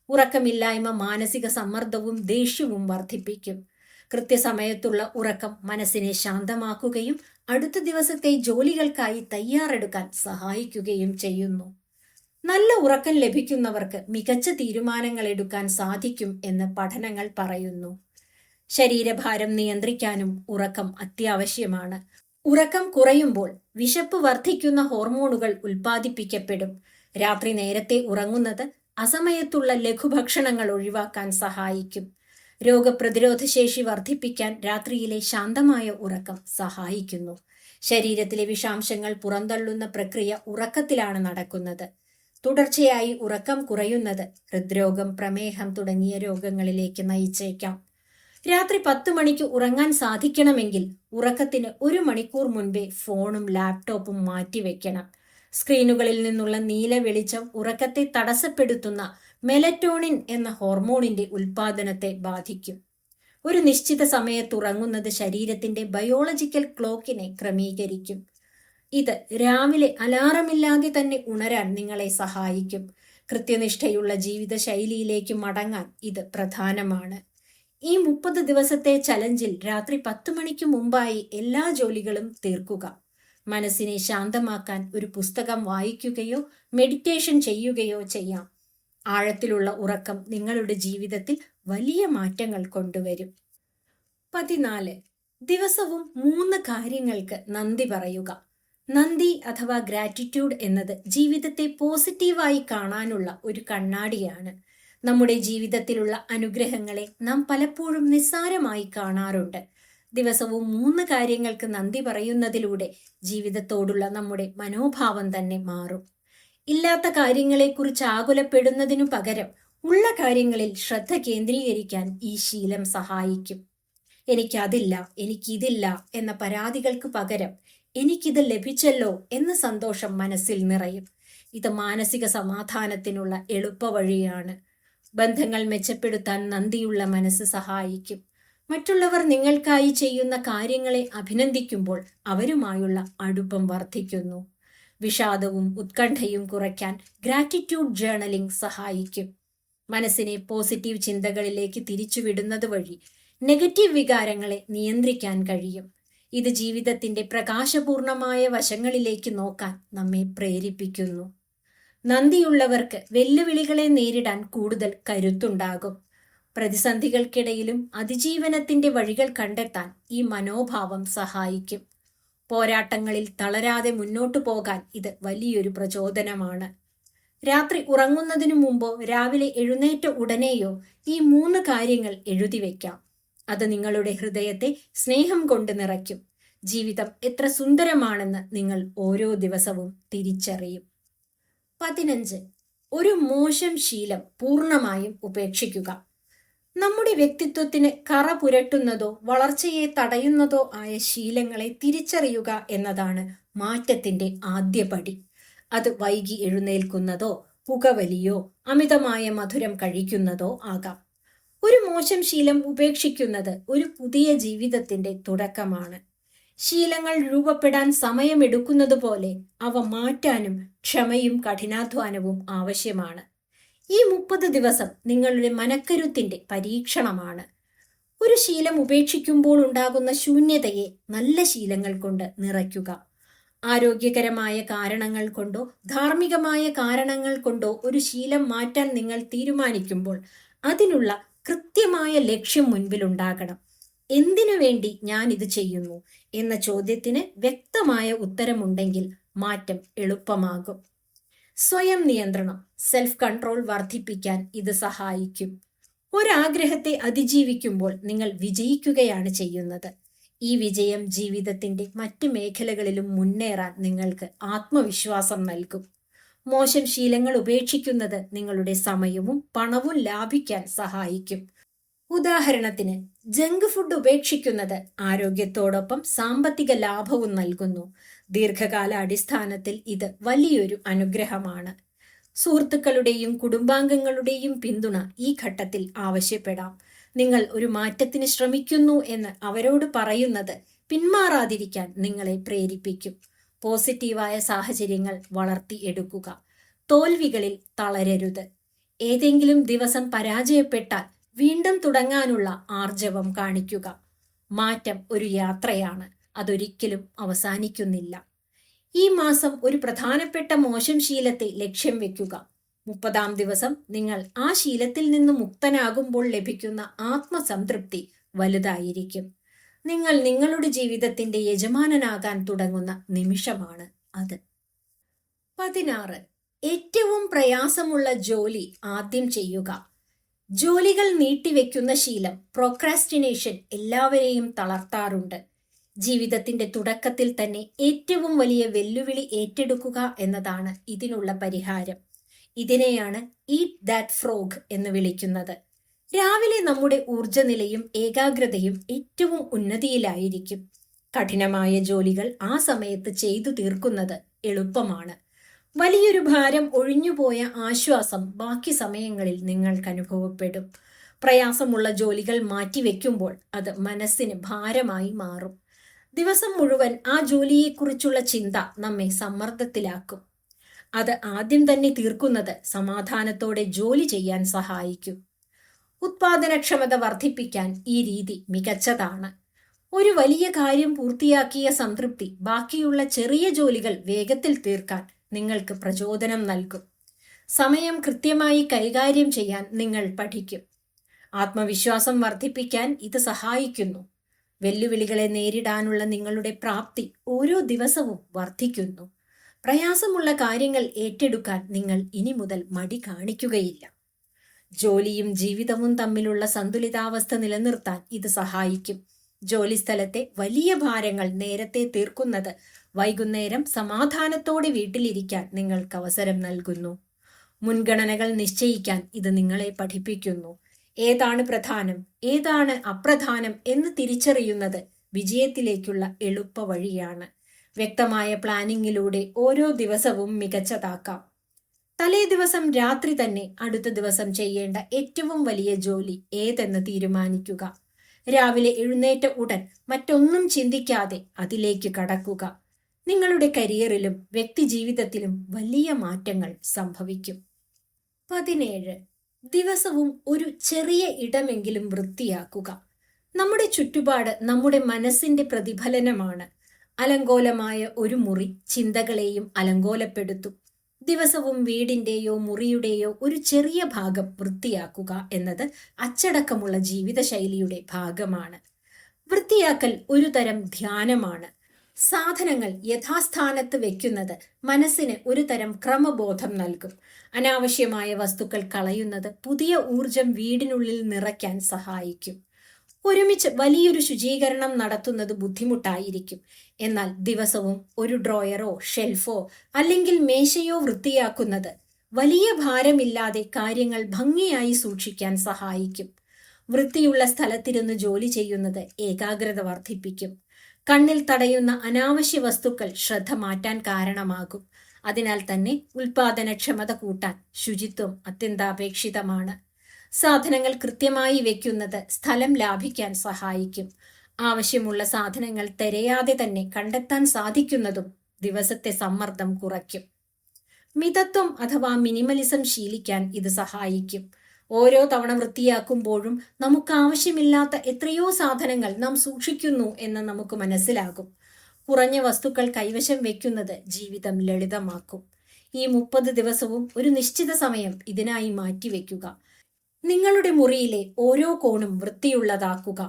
ഉറക്കമില്ലായ്മ മാനസിക സമ്മർദ്ദവും ദേഷ്യവും വർദ്ധിപ്പിക്കും. കൃത്യസമയത്തുള്ള ഉറക്കം മനസ്സിനെ ശാന്തമാക്കുകയും അടുത്ത ദിവസത്തെ ജോലികൾക്കായി തയ്യാറെടുക്കാൻ സഹായിക്കുകയും ചെയ്യുന്നു. നല്ല ഉറക്കം ലഭിക്കുന്നവർക്ക് മികച്ച തീരുമാനങ്ങൾ എടുക്കാൻ സാധിക്കും എന്ന് പഠനങ്ങൾ പറയുന്നു. ശരീരഭാരം നിയന്ത്രിക്കാനും ഉറക്കം അത്യാവശ്യമാണ്. ഉറക്കം കുറയുമ്പോൾ വിശപ്പ് വർദ്ധിക്കുന്ന ഹോർമോണുകൾ ഉൽപ്പാദിപ്പിക്കപ്പെടും. രാത്രി നേരത്തെ ഉറങ്ങുന്നത് അസമയത്തുള്ള ലഘുഭക്ഷണങ്ങൾ ഒഴിവാക്കാൻ സഹായിക്കും. രോഗപ്രതിരോധ ശേഷി വർദ്ധിപ്പിക്കാൻ രാത്രിയിലെ ശാന്തമായ ഉറക്കം സഹായിക്കുന്നു. ശരീരത്തിലെ വിഷാംശങ്ങൾ പുറന്തള്ളുന്ന പ്രക്രിയ ഉറക്കത്തിലാണ് നടക്കുന്നത്. തുടർച്ചയായി ഉറക്കം കുറയുന്നത് ഹൃദ്രോഗം, പ്രമേഹം തുടങ്ങിയ രോഗങ്ങളിലേക്ക് നയിച്ചേക്കാം. രാത്രി 10 മണിക്ക് ഉറങ്ങാൻ സാധിക്കണമെങ്കിൽ ഉറക്കത്തിന് 1 മണിക്കൂർ മുൻപേ ഫോണും ലാപ്ടോപ്പും മാറ്റിവെക്കണം. സ്ക്രീനുകളിൽ നിന്നുള്ള നീല വെളിച്ചം ഉറക്കത്തെ തടസ്സപ്പെടുത്തുന്ന മെലറ്റോണിൻ എന്ന ഹോർമോണിന്റെ ഉൽപാദനത്തെ ബാധിക്കും. ഒരു നിശ്ചിത സമയത്ത് ഉറങ്ങുന്നത് ശരീരത്തിന്റെ ബയോളജിക്കൽ ക്ലോക്കിനെ ക്രമീകരിക്കും. ഇത് രാവിലെ അലാറമില്ലാതെ തന്നെ ഉണരാൻ നിങ്ങളെ സഹായിക്കും. കൃത്യനിഷ്ഠയുള്ള ജീവിതശൈലിയിലേക്ക് മടങ്ങാൻ ഇത് പ്രധാനമാണ്. ഈ 30 ദിവസത്തെ ചലഞ്ചിൽ രാത്രി 10 മണിക്ക് മുമ്പായി എല്ലാ ജോലികളും തീർക്കുക. മനസ്സിനെ ശാന്തമാക്കാൻ ഒരു പുസ്തകം വായിക്കുകയോ മെഡിറ്റേഷൻ ചെയ്യുകയോ ചെയ്യാം. ആഴത്തിലുള്ള ഉറക്കം നിങ്ങളുടെ ജീവിതത്തിൽ വലിയ മാറ്റങ്ങൾ കൊണ്ടുവരും. 14. ദിവസവും 3 കാര്യങ്ങൾക്ക് നന്ദി പറയുക. നന്ദി അഥവാ ഗ്രാറ്റിറ്റ്യൂഡ് എന്നത് ജീവിതത്തെ പോസിറ്റീവായി കാണാനുള്ള ഒരു കണ്ണാടിയാണ്. നമ്മുടെ ജീവിതത്തിലുള്ള അനുഗ്രഹങ്ങളെ നാം പലപ്പോഴും നിസ്സാരമായി കാണാറുണ്ട്. ദിവസവും 3 കാര്യങ്ങൾക്ക് നന്ദി പറയുന്നതിലൂടെ ജീവിതത്തോടുള്ള നമ്മുടെ മനോഭാവം തന്നെ മാറും. ഇല്ലാത്ത കാര്യങ്ങളെക്കുറിച്ച് ആകുലപ്പെടുന്നതിനു പകരം ഉള്ള കാര്യങ്ങളിൽ ശ്രദ്ധ കേന്ദ്രീകരിക്കാൻ ഈ ശീലം സഹായിക്കും. എനിക്കതില്ല, എനിക്കിതില്ല എന്ന പരാതികൾക്ക് പകരം എനിക്കിത് ലഭിച്ചല്ലോ എന്ന സന്തോഷം മനസ്സിൽ നിറയും. ഇത് മാനസിക സമാധാനത്തിനുള്ള എളുപ്പവഴിയാണ്. ബന്ധങ്ങൾ മെച്ചപ്പെടുത്താൻ നന്ദിയുള്ള മനസ്സ് സഹായിക്കും. മറ്റുള്ളവർ നിങ്ങൾക്കായി ചെയ്യുന്ന കാര്യങ്ങളെ അഭിനന്ദിക്കുമ്പോൾ അവരുമായുള്ള അടുപ്പം വർദ്ധിക്കുന്നു. വിഷാദവും ഉത്കണ്ഠയും കുറയ്ക്കാൻ ഗ്രാറ്റിറ്റ്യൂഡ് ജേർണലിംഗ് സഹായിക്കും. മനസ്സിനെ പോസിറ്റീവ് ചിന്തകളിലേക്ക് തിരിച്ചുവിടുന്നത് വഴി നെഗറ്റീവ് വികാരങ്ങളെ നിയന്ത്രിക്കാൻ കഴിയും. ഇത് ജീവിതത്തിന്റെ പ്രകാശപൂർണമായ വശങ്ങളിലേക്ക് നോക്കാൻ നമ്മെ പ്രേരിപ്പിക്കുന്നു. നന്ദിയുള്ളവർക്ക് വെല്ലുവിളികളെ നേരിടാൻ കൂടുതൽ കരുത്തുണ്ടാകും. പ്രതിസന്ധികൾക്കിടയിലും അതിജീവനത്തിന്റെ വഴികൾ കണ്ടെത്താൻ ഈ മനോഭാവം സഹായിക്കും. പോരാട്ടങ്ങളിൽ തളരാതെ മുന്നോട്ടു പോകാൻ ഇത് വലിയൊരു പ്രചോദനമാണ്. രാത്രി ഉറങ്ങുന്നതിനു മുമ്പോ രാവിലെ എഴുന്നേറ്റ ഉടനെയോ ഈ 3 കാര്യങ്ങൾ എഴുതി വയ്ക്കാം. അത് നിങ്ങളുടെ ഹൃദയത്തെ സ്നേഹം കൊണ്ട് നിറയ്ക്കും. ജീവിതം എത്ര സുന്ദരമാണെന്ന് നിങ്ങൾ ഓരോ ദിവസവും തിരിച്ചറിയും. 15. ഒരു മോശം ശീലം പൂർണ്ണമായും ഉപേക്ഷിക്കുക. നമ്മുടെ വ്യക്തിത്വത്തിന് കറ പുരട്ടുന്നതോ വളർച്ചയെ തടയുന്നതോ ആയ ശീലങ്ങളെ തിരിച്ചറിയുക എന്നതാണ് മാറ്റത്തിന്റെ ആദ്യപടി. അത് വൈകി എഴുന്നേൽക്കുന്നതോ പുകവലിയോ അമിതമായ മധുരം കഴിക്കുന്നതോ ആകാം. ഒരു മോശം ശീലം ഉപേക്ഷിക്കുന്നത് ഒരു പുതിയ ജീവിതത്തിന്റെ തുടക്കമാണ്. ശീലങ്ങൾ രൂപപ്പെടാൻ സമയമെടുക്കുന്നത് പോലെ അവ മാറ്റാനും ക്ഷമയും കഠിനാധ്വാനവും ആവശ്യമാണ്. ഈ 30 ദിവസം നിങ്ങളുടെ മനക്കരുത്തിന്റെ പരീക്ഷണമാണ്. ഒരു ശീലം ഉപേക്ഷിക്കുമ്പോൾ ഉണ്ടാകുന്ന ശൂന്യതയെ നല്ല ശീലങ്ങൾ കൊണ്ട് നിറയ്ക്കുക. ആരോഗ്യകരമായ കാരണങ്ങൾ കൊണ്ടോ ധാർമ്മികമായ കാരണങ്ങൾ കൊണ്ടോ ഒരു ശീലം മാറ്റാൻ നിങ്ങൾ തീരുമാനിക്കുമ്പോൾ അതിനുള്ള കൃത്യമായ ലക്ഷ്യം മുൻപിലുണ്ടാകണം. എന്തിനു വേണ്ടി ഞാൻ ഇത് ചെയ്യുന്നു എന്ന ചോദ്യത്തിന് വ്യക്തമായ ഉത്തരമുണ്ടെങ്കിൽ മാറ്റം എളുപ്പമാകും. സ്വയം നിയന്ത്രണം, സെൽഫ് കൺട്രോൾ വർദ്ധിപ്പിക്കാൻ ഇത് സഹായിക്കും. ഒരാഗ്രഹത്തെ അതിജീവിക്കുമ്പോൾ നിങ്ങൾ വിജയിക്കുകയാണ് ചെയ്യുന്നത്. ഈ വിജയം ജീവിതത്തിന്റെ മറ്റ് മേഖലകളിലും മുന്നേറാൻ നിങ്ങൾക്ക് ആത്മവിശ്വാസം നൽകും. മോശം ശീലങ്ങൾ ഉപേക്ഷിക്കുന്നത് നിങ്ങളുടെ സമയവും പണവും ലാഭിക്കാൻ സഹായിക്കും. ഉദാഹരണത്തിന്, ജങ്ക് ഫുഡ് ഉപേക്ഷിക്കുന്നത് ആരോഗ്യത്തോടൊപ്പം സാമ്പത്തിക ലാഭവും നൽകുന്നു. ദീർഘകാല അടിസ്ഥാനത്തിൽ ഇത് വലിയൊരു അനുഗ്രഹമാണ്. സുഹൃത്തുക്കളുടെയും കുടുംബാംഗങ്ങളുടെയും പിന്തുണ ഈ ഘട്ടത്തിൽ ആവശ്യപ്പെടാം. നിങ്ങൾ ഒരു മാറ്റത്തിന് ശ്രമിക്കുന്നു എന്ന് അവരോട് പറയുന്നത് പിന്മാറാതിരിക്കാൻ നിങ്ങളെ പ്രേരിപ്പിക്കും. പോസിറ്റീവായ സാഹചര്യങ്ങൾ വളർത്തിയെടുക്കുക. തോൽവികളിൽ തളരരുത്. ഏതെങ്കിലും ദിവസം പരാജയപ്പെട്ടാൽ വീണ്ടും തുടങ്ങാനുള്ള ആർജവം കാണിക്കുക. മാറ്റം ഒരു യാത്രയാണ്, അതൊരിക്കലും അവസാനിക്കുന്നില്ല. ഈ മാസം ഒരു പ്രധാനപ്പെട്ട മോശം ശീലത്തെ ലക്ഷ്യം വെക്കുക. 30-ാം ദിവസം നിങ്ങൾ ആ ശീലത്തിൽ നിന്ന് മുക്തനാകുമ്പോൾ ലഭിക്കുന്ന ആത്മസംതൃപ്തി വലുതായിരിക്കും. നിങ്ങൾ നിങ്ങളുടെ ജീവിതത്തിന്റെ യജമാനനാകാൻ തുടങ്ങുന്ന നിമിഷമാണ് അത്. 16. ഏറ്റവും പ്രയാസമുള്ള ജോലി ആദ്യം ചെയ്യുക. ജോലികൾ നീട്ടിവെക്കുന്ന ശീലം, പ്രോക്രാസ്റ്റിനേഷൻ, എല്ലാവരെയും തളർത്താറുണ്ട്. ജീവിതത്തിന്റെ തുടക്കത്തിൽ തന്നെ ഏറ്റവും വലിയ വെല്ലുവിളി ഏറ്റെടുക്കുക എന്നതാണ് ഇതിനുള്ള പരിഹാരം. ഇതിനെയാണ് ഈറ്റ് ദാറ്റ് ഫ്രോഗ് എന്ന് വിളിക്കുന്നത്. രാവിലെ നമ്മുടെ ഊർജ്ജനിലയും ഏകാഗ്രതയും ഏറ്റവും ഉന്നതിയിലായിരിക്കും. കഠിനമായ ജോലികൾ ആ സമയത്ത് ചെയ്തു തീർക്കുന്നത് എളുപ്പമാണ്. വലിയൊരു ഭാരം ഒഴിഞ്ഞുപോയ ആശ്വാസം ബാക്കി സമയങ്ങളിൽ നിങ്ങൾക്ക് അനുഭവപ്പെടും. പ്രയാസമുള്ള ജോലികൾ മാറ്റിവെക്കുമ്പോൾ അത് മനസ്സിന് ഭാരമായി മാറും. ദിവസം മുഴുവൻ ആ ജോലിയെക്കുറിച്ചുള്ള ചിന്ത നമ്മെ സമ്മർദ്ദത്തിലാക്കും. അത് ആദ്യം തന്നെ തീർക്കുന്നത് സമാധാനത്തോടെ ജോലി ചെയ്യാൻ സഹായിക്കും. ഉത്പാദനക്ഷമത വർദ്ധിപ്പിക്കാൻ ഈ രീതി മികച്ചതാണ്. ഒരു വലിയ കാര്യം പൂർത്തിയാക്കിയ സംതൃപ്തി ബാക്കിയുള്ള ചെറിയ ജോലികൾ വേഗത്തിൽ തീർക്കാൻ നിങ്ങൾക്ക് പ്രചോദനം നൽകും. സമയം കൃത്യമായി കൈകാര്യം ചെയ്യാൻ നിങ്ങൾ പഠിക്കും. ആത്മവിശ്വാസം വർദ്ധിപ്പിക്കാൻ ഇത് സഹായിക്കുന്നു. വെല്ലുവിളികളെ നേരിടാനുള്ള നിങ്ങളുടെ പ്രാപ്തി ഓരോ ദിവസവും വർദ്ധിക്കുന്നു. പ്രയാസമുള്ള കാര്യങ്ങൾ ഏറ്റെടുക്കാൻ നിങ്ങൾ ഇനി മുതൽ മടി കാണിക്കുകയില്ല. ജോലിയും ജീവിതവും തമ്മിലുള്ള സന്തുലിതാവസ്ഥ നിലനിർത്താൻ ഇത് സഹായിക്കും. ജോലിസ്ഥലത്തെ വലിയ ഭാരങ്ങൾ നേരത്തെ തീർക്കുന്നത് വൈകുന്നേരം സമാധാനത്തോടെ വീട്ടിലിരിക്കാൻ നിങ്ങൾക്ക് അവസരം നൽകുന്നു. മുൻഗണനകൾ നിശ്ചയിക്കാൻ ഇത് നിങ്ങളെ പഠിപ്പിക്കുന്നു. ഏതാണ് പ്രധാനം, ഏതാണ് അപ്രധാനം എന്ന് തിരിച്ചറിയുന്നത് വിജയത്തിലേക്കുള്ള എളുപ്പ വഴിയാണ്. വ്യക്തമായ പ്ലാനിങ്ങിലൂടെ ഓരോ ദിവസവും മികച്ചതാക്കാം. തലേ ദിവസം രാത്രി തന്നെ അടുത്ത ദിവസം ചെയ്യേണ്ട ഏറ്റവും വലിയ ജോലി ഏതെന്ന് തീരുമാനിക്കുക. രാവിലെ എഴുന്നേറ്റ ഉടൻ മറ്റൊന്നും ചിന്തിക്കാതെ അതിലേക്ക് കടക്കുക. നിങ്ങളുടെ കരിയറിലും വ്യക്തിജീവിതത്തിലും വലിയ മാറ്റങ്ങൾ സംഭവിക്കും. 17. ദിവസവും ഒരു ചെറിയ ഇടമെങ്കിലും വൃത്തിയാക്കുക. നമ്മുടെ ചുറ്റുപാട് നമ്മുടെ മനസ്സിന്റെ പ്രതിഫലനമാണ്. അലങ്കോലമായ ഒരു മുറി ചിന്തകളെയും അലങ്കോലപ്പെടുത്തും. ദിവസവും വീടിന്റെയോ മുറിയുടെയോ ഒരു ചെറിയ ഭാഗം വൃത്തിയാക്കുക എന്നത് അച്ചടക്കമുള്ള ജീവിതശൈലിയുടെ ഭാഗമാണ്. വൃത്തിയാക്കൽ ഒരു തരം ധ്യാനമാണ്. സാധനങ്ങൾ യഥാസ്ഥാനത്ത് വെക്കുന്നത് മനസ്സിന് ഒരു തരം ക്രമബോധം നൽകും. അനാവശ്യമായ വസ്തുക്കൾ കളയുന്നത് പുതിയ ഊർജം വീടിനുള്ളിൽ നിറയ്ക്കാൻ സഹായിക്കും. ഒരുമിച്ച് വലിയൊരു ശുചീകരണം നടത്തുന്നത് ബുദ്ധിമുട്ടായിരിക്കും. എന്നാൽ ദിവസവും ഒരു ഡ്രോയറോ ഷെൽഫോ അല്ലെങ്കിൽ മേശയോ വൃത്തിയാക്കുന്നത് വലിയ ഭാരമില്ലാതെ കാര്യങ്ങൾ ഭംഗിയായി സൂക്ഷിക്കാൻ സഹായിക്കും. വൃത്തിയുള്ള സ്ഥലത്തിരുന്ന് ജോലി ചെയ്യുന്നത് ഏകാഗ്രത വർദ്ധിപ്പിക്കും. കണ്ണിൽ തടയുന്ന അനാവശ്യ വസ്തുക്കൾ ശ്രദ്ധ മാറ്റാൻ കാരണമാകും. അതിനാൽ തന്നെ ഉൽപാദനക്ഷമത കൂട്ടാൻ ശുചിത്വം അത്യന്താപേക്ഷിതമാണ്. സാധനങ്ങൾ കൃത്യമായി വെക്കുന്നത് സ്ഥലം ലാഭിക്കാൻ സഹായിക്കും. ആവശ്യമുള്ള സാധനങ്ങൾ തിരയാതെ തന്നെ കണ്ടെത്താൻ സാധിക്കുന്നതും ദിവസത്തെ സമ്മർദ്ദം കുറയ്ക്കും. മിതത്വം അഥവാ മിനിമലിസം ശീലിക്കാൻ ഇത് സഹായിക്കും. ഓരോ തവണ വൃത്തിയാക്കുമ്പോഴും നമുക്ക് ആവശ്യമില്ലാത്ത എത്രയോ സാധനങ്ങൾ നാം സൂക്ഷിക്കുന്നു എന്ന് നമുക്ക് മനസ്സിലാകും. കുറഞ്ഞ വസ്തുക്കൾ കൈവശം വെക്കുന്നത് ജീവിതം ലളിതമാക്കും. ഈ 30 ദിവസവും ഒരു നിശ്ചിത സമയം ഇതിനായി മാറ്റിവെക്കുക. നിങ്ങളുടെ മുറിയിലെ ഓരോ കോണും വൃത്തിയുള്ളതാക്കുക.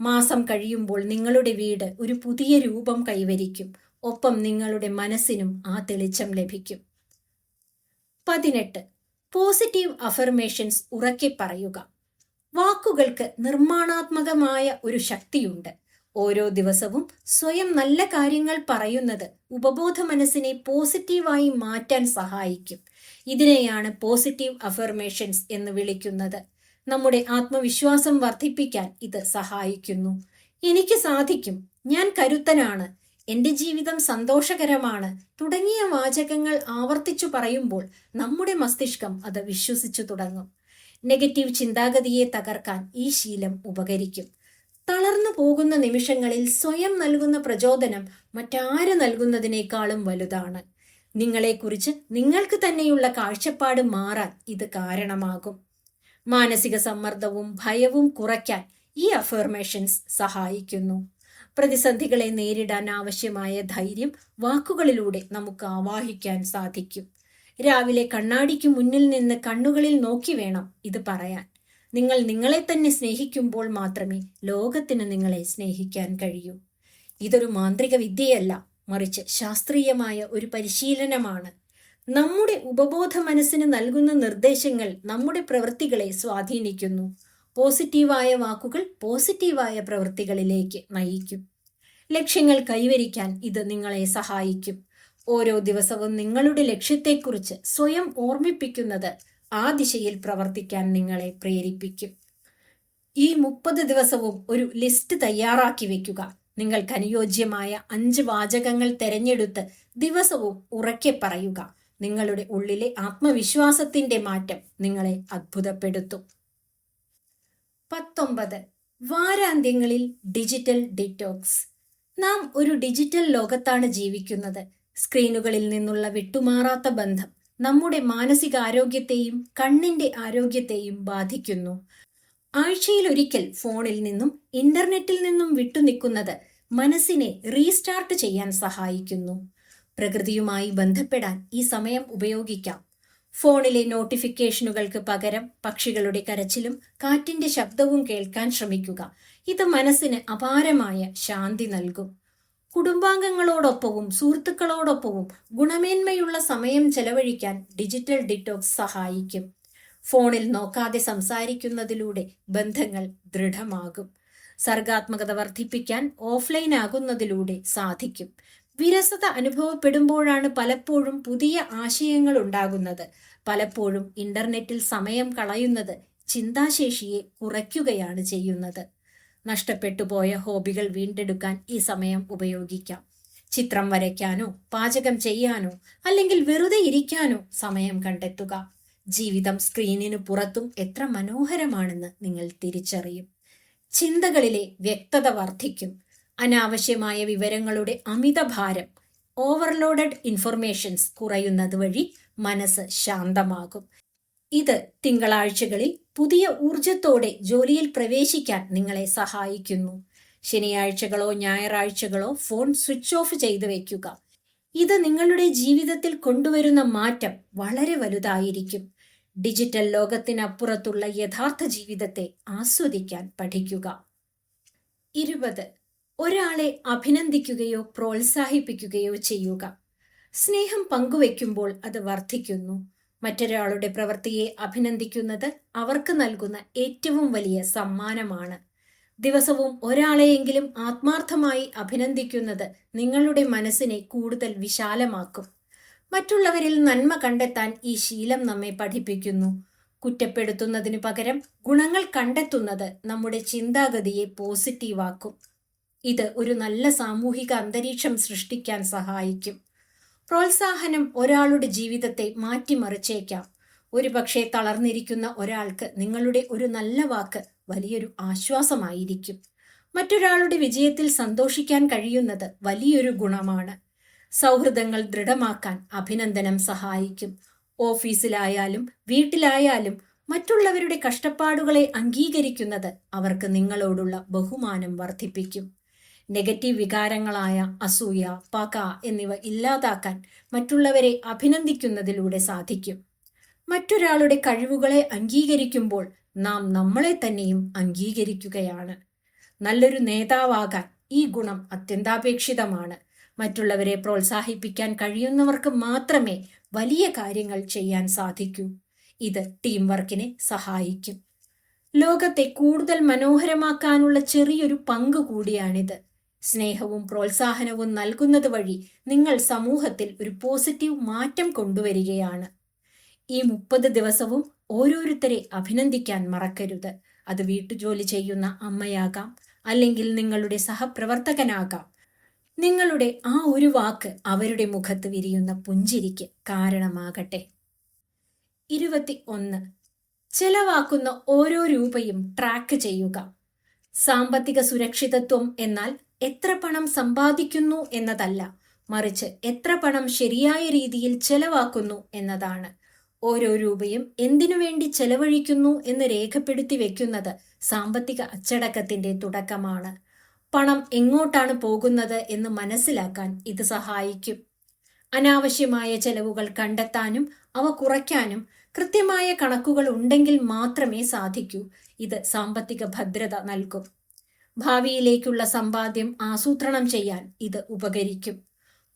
മാസം കഴിയുമ്പോൾ നിങ്ങളുടെ വീട് ഒരു പുതിയ രൂപം കൈവരിക്കും. ഒപ്പം നിങ്ങളുടെ മനസ്സിനും ആ തെളിച്ചം ലഭിക്കും. 18. പോസിറ്റീവ് അഫർമേഷൻസ് ഉറക്കെ പറയുക. വാക്കുകൾക്ക് നിർമ്മാണാത്മകമായ ഒരു ശക്തിയുണ്ട്. ഓരോ ദിവസവും സ്വയം നല്ല കാര്യങ്ങൾ പറയുന്നത് ഉപബോധ മനസ്സിനെ പോസിറ്റീവായി മാറ്റാൻ സഹായിക്കും. ഇതിനെയാണ് പോസിറ്റീവ് അഫർമേഷൻസ് എന്ന് വിളിക്കുന്നത്. നമ്മുടെ ആത്മവിശ്വാസം വർദ്ധിപ്പിക്കാൻ ഇത് സഹായിക്കുന്നു. എനിക്ക് സാധിക്കും, ഞാൻ കരുത്തനാണ്, എന്റെ ജീവിതം സന്തോഷകരമാണ് തുടങ്ങിയ വാചകങ്ങൾ ആവർത്തിച്ചു പറയുമ്പോൾ നമ്മുടെ മസ്തിഷ്കം അത് വിശ്വസിച്ചു തുടങ്ങും. നെഗറ്റീവ് ചിന്താഗതിയെ തകർക്കാൻ ഈ ശീലം ഉപകരിക്കും. തളർന്നു പോകുന്ന നിമിഷങ്ങളിൽ സ്വയം നൽകുന്ന പ്രചോദനം മറ്റാര് നൽകുന്നതിനേക്കാളും വലുതാണ്. നിങ്ങളെക്കുറിച്ച് നിങ്ങൾക്ക് തന്നെയുള്ള കാഴ്ചപ്പാട് മാറാൻ ഇത് കാരണമാകും. മാനസിക സമ്മർദ്ദവും ഭയവും കുറയ്ക്കാൻ ഈ അഫർമേഷൻസ് സഹായിക്കുന്നു. പ്രതിസന്ധികളെ നേരിടാൻ ആവശ്യമായ ധൈര്യം വാക്കുകളിലൂടെ നമുക്ക് ആവാഹിക്കാൻ സാധിക്കും. രാവിലെ കണ്ണാടിക്ക് മുന്നിൽ നിന്ന് കണ്ണുകളിൽ നോക്കി വേണം ഇത് പറയാൻ. നിങ്ങൾ നിങ്ങളെ തന്നെ സ്നേഹിക്കുമ്പോൾ മാത്രമേ ലോകത്തിന് നിങ്ങളെ സ്നേഹിക്കാൻ കഴിയൂ. ഇതൊരു മാന്ത്രിക വിദ്യയല്ല, മറിച്ച് ശാസ്ത്രീയമായ ഒരു പരിശീലനമാണ്. നമ്മുടെ ഉപബോധ മനസ്സിന് നൽകുന്ന നിർദ്ദേശങ്ങൾ നമ്മുടെ പ്രവൃത്തികളെ സ്വാധീനിക്കുന്നു. പോസിറ്റീവായ വാക്കുകൾ പോസിറ്റീവായ പ്രവൃത്തികളിലേക്ക് നയിക്കും. ലക്ഷ്യങ്ങൾ കൈവരിക്കാൻ ഇത് നിങ്ങളെ സഹായിക്കും. ഓരോ ദിവസവും നിങ്ങളുടെ ലക്ഷ്യത്തെക്കുറിച്ച് സ്വയം ഓർമ്മിപ്പിക്കുന്നത് ആ ദിശയിൽ പ്രവർത്തിക്കാൻ നിങ്ങളെ പ്രേരിപ്പിക്കും. ഈ 30 ദിവസവും ഒരു ലിസ്റ്റ് തയ്യാറാക്കി വെക്കുക. നിങ്ങൾക്ക് അനുയോജ്യമായ 5 വാചകങ്ങൾ തിരഞ്ഞെടുത്ത് ദിവസവും ഉറക്കെ പറയുക. നിങ്ങളുടെ ഉള്ളിലെ ആത്മവിശ്വാസത്തിന്റെ മാറ്റം നിങ്ങളെ അത്ഭുതപ്പെടുത്തും. 19. വാരാന്ത്യങ്ങളിൽ ഡിജിറ്റൽ ഡിറ്റോക്സ്. നാം ഒരു ഡിജിറ്റൽ ലോകത്താണ് ജീവിക്കുന്നത്. സ്ക്രീനുകളിൽ നിന്നുള്ള വിട്ടുമാറാത്ത ബന്ധം നമ്മുടെ മാനസികാരോഗ്യത്തെയും കണ്ണിന്റെ ആരോഗ്യത്തെയും ബാധിക്കുന്നു. ആഴ്ചയിലൊരിക്കൽ ഫോണിൽ നിന്നും ഇന്റർനെറ്റിൽ നിന്നും വിട്ടുനിൽക്കുന്നത് മനസ്സിനെ റീസ്റ്റാർട്ട് ചെയ്യാൻ സഹായിക്കുന്നു. പ്രകൃതിയുമായി ബന്ധപ്പെടാൻ ഈ സമയം ഉപയോഗിക്കാം. ഫോണിലെ നോട്ടിഫിക്കേഷനുകൾക്ക് പകരം പക്ഷികളുടെ കരച്ചിലും കാറ്റിന്റെ ശബ്ദവും കേൾക്കാൻ ശ്രമിക്കുക. ഇത് മനസ്സിന് അപാരമായ ശാന്തി നൽകും. കുടുംബാംഗങ്ങളോടൊപ്പവും സുഹൃത്തുക്കളോടൊപ്പവും ഗുണമേന്മയുള്ള സമയം ചെലവഴിക്കാൻ ഡിജിറ്റൽ ഡിറ്റോക്സ് സഹായിക്കും. ഫോണിൽ നോക്കാതെ സംസാരിക്കുന്നതിലൂടെ ബന്ധങ്ങൾ ദൃഢമാകും. സർഗാത്മകത വർദ്ധിപ്പിക്കാൻ ഓഫ്ലൈൻ ആകുന്നതിലൂടെ സാധിക്കും. വിരസത അനുഭവപ്പെടുമ്പോഴാണ് പലപ്പോഴും പുതിയ ആശയങ്ങൾ ഉണ്ടാകുന്നത്. പലപ്പോഴും ഇന്റർനെറ്റിൽ സമയം കളയുന്നത് ചിന്താശേഷിയെ കുറയ്ക്കുകയാണ് ചെയ്യുന്നത്. നഷ്ടപ്പെട്ടുപോയ ഹോബികൾ വീണ്ടെടുക്കാൻ ഈ സമയം ഉപയോഗിക്കാം. ചിത്രം വരയ്ക്കാനോ പാചകം ചെയ്യാനോ അല്ലെങ്കിൽ വെറുതെ ഇരിക്കാനോ സമയം കണ്ടെത്തുക. ജീവിതം സ്ക്രീനിനു പുറത്തും എത്ര മനോഹരമാണെന്ന് നിങ്ങൾ തിരിച്ചറിയും. ചിന്തകളിലെ വ്യക്തത വർദ്ധിക്കും. അനാവശ്യമായ വിവരങ്ങളുടെ അമിതഭാരം ഓവർലോഡഡ് ഇൻഫർമേഷൻസ് കുറയുന്നത് വഴി മനസ്സ് ശാന്തമാകും. ഇത് തിങ്കളാഴ്ചകളിൽ പുതിയ ഊർജത്തോടെ ജോലിയിൽ പ്രവേശിക്കാൻ നിങ്ങളെ സഹായിക്കുന്നു. ശനിയാഴ്ചകളോ ഞായറാഴ്ചകളോ ഫോൺ സ്വിച്ച് ഓഫ് ചെയ്തു വയ്ക്കുക. ഇത് നിങ്ങളുടെ ജീവിതത്തിൽ കൊണ്ടുവരുന്ന മാറ്റം വളരെ വലുതായിരിക്കും. ഡിജിറ്റൽ ലോകത്തിനപ്പുറത്തുള്ള യഥാർത്ഥ ജീവിതത്തെ ആസ്വദിക്കാൻ പഠിക്കുക. 20. ഒരാളെ അഭിനന്ദിക്കുകയോ പ്രോത്സാഹിപ്പിക്കുകയോ ചെയ്യുക. സ്നേഹം പങ്കുവെക്കുമ്പോൾ അത് വർദ്ധിക്കുന്നു. മറ്റൊരാളുടെ പ്രവൃത്തിയെ അഭിനന്ദിക്കുന്നത് അവർക്ക് നൽകുന്ന ഏറ്റവും വലിയ സമ്മാനമാണ്. ദിവസവും ഒരാളെയെങ്കിലും ആത്മാർത്ഥമായി അഭിനന്ദിക്കുന്നത് നിങ്ങളുടെ മനസ്സിനെ കൂടുതൽ വിശാലമാക്കും. മറ്റുള്ളവരിൽ നന്മ കണ്ടെത്താൻ ഈ ശീലം നമ്മെ പഠിപ്പിക്കുന്നു. കുറ്റപ്പെടുത്തുന്നതിനു പകരം ഗുണങ്ങൾ കണ്ടെത്തുന്നത് നമ്മുടെ ചിന്താഗതിയെ പോസിറ്റീവാക്കും. ഇത് ഒരു നല്ല സാമൂഹിക അന്തരീക്ഷം സൃഷ്ടിക്കാൻ സഹായിക്കും. പ്രോത്സാഹനം ഒരാളുടെ ജീവിതത്തെ മാറ്റിമറിച്ചേക്കാം. ഒരുപക്ഷെ തളർന്നിരിക്കുന്ന ഒരാൾക്ക് നിങ്ങളുടെ ഒരു നല്ല വാക്ക് വലിയൊരു ആശ്വാസമായിരിക്കും. മറ്റൊരാളുടെ വിജയത്തിൽ സന്തോഷിക്കാൻ കഴിയുന്നത് വലിയൊരു ഗുണമാണ്. സൗഹൃദങ്ങൾ ദൃഢമാക്കാൻ അഭിനന്ദനം സഹായിക്കും. ഓഫീസിലായാലും വീട്ടിലായാലും മറ്റുള്ളവരുടെ കഷ്ടപ്പാടുകളെ അംഗീകരിക്കുന്നത് അവർക്ക് നിങ്ങളോടുള്ള ബഹുമാനം വർദ്ധിപ്പിക്കും. നെഗറ്റീവ് വികാരങ്ങളായ അസൂയ, പക എന്നിവ ഇല്ലാതാക്കാൻ മറ്റുള്ളവരെ അഭിനന്ദിക്കുന്നതിലൂടെ സാധിക്കും. മറ്റൊരാളുടെ കഴിവുകളെ അംഗീകരിക്കുമ്പോൾ നാം നമ്മളെ തന്നെയും അംഗീകരിക്കുകയാണ്. നല്ലൊരു നേതാവാകാൻ ഈ ഗുണം അത്യന്താപേക്ഷിതമാണ്. മറ്റുള്ളവരെ പ്രോത്സാഹിപ്പിക്കാൻ കഴിയുന്നവർക്ക് മാത്രമേ വലിയ കാര്യങ്ങൾ ചെയ്യാൻ സാധിക്കൂ. ഇത് ടീം വർക്കിനെ സഹായിക്കും. ലോകത്തെ കൂടുതൽ മനോഹരമാക്കാനുള്ള ചെറിയൊരു പങ്ക് കൂടിയാണിത്. സ്നേഹവും പ്രോത്സാഹനവും നൽകുന്നത് വഴി നിങ്ങൾ സമൂഹത്തിൽ ഒരു പോസിറ്റീവ് മാറ്റം കൊണ്ടുവരികയാണ്. ഈ 30 ദിവസവും ഓരോരുത്തരെ അഭിനന്ദിക്കാൻ മറക്കരുത്. അത് വീട്ടുജോലി ചെയ്യുന്ന അമ്മയാകാം, അല്ലെങ്കിൽ നിങ്ങളുടെ സഹപ്രവർത്തകനാകാം. നിങ്ങളുടെ ആ ഒരു വാക്ക് അവരുടെ മുഖത്ത് വിരിയുന്ന പുഞ്ചിരിക്ക് കാരണമാകട്ടെ. 21. ചെലവാക്കുന്ന ഓരോ രൂപയും ട്രാക്ക് ചെയ്യുക. സാമ്പത്തിക സുരക്ഷിതത്വം എന്നാൽ എത്ര പണം സമ്പാദിക്കുന്നു എന്നതല്ല, മറിച്ച് എത്ര പണം ശരിയായ രീതിയിൽ ചെലവാക്കുന്നു എന്നതാണ്. ഓരോ രൂപയും എന്തിനു വേണ്ടി ചെലവഴിക്കുന്നു എന്ന് രേഖപ്പെടുത്തി വെക്കുന്നത് സാമ്പത്തിക അച്ചടക്കത്തിന്റെ തുടക്കമാണ്. പണം എങ്ങോട്ടാണ് പോകുന്നത് എന്ന് മനസ്സിലാക്കാൻ ഇത് സഹായിക്കും. അനാവശ്യമായ ചെലവുകൾ കണ്ടെത്താനും അവ കുറയ്ക്കാനും കൃത്യമായ കണക്കുകൾ ഉണ്ടെങ്കിൽ മാത്രമേ സാധിക്കൂ. ഇത് സാമ്പത്തിക ഭദ്രത നൽകും. ഭാവിയിലേക്കുള്ള സമ്പാദ്യം ആസൂത്രണം ചെയ്യാൻ ഇത് ഉപകരിക്കും.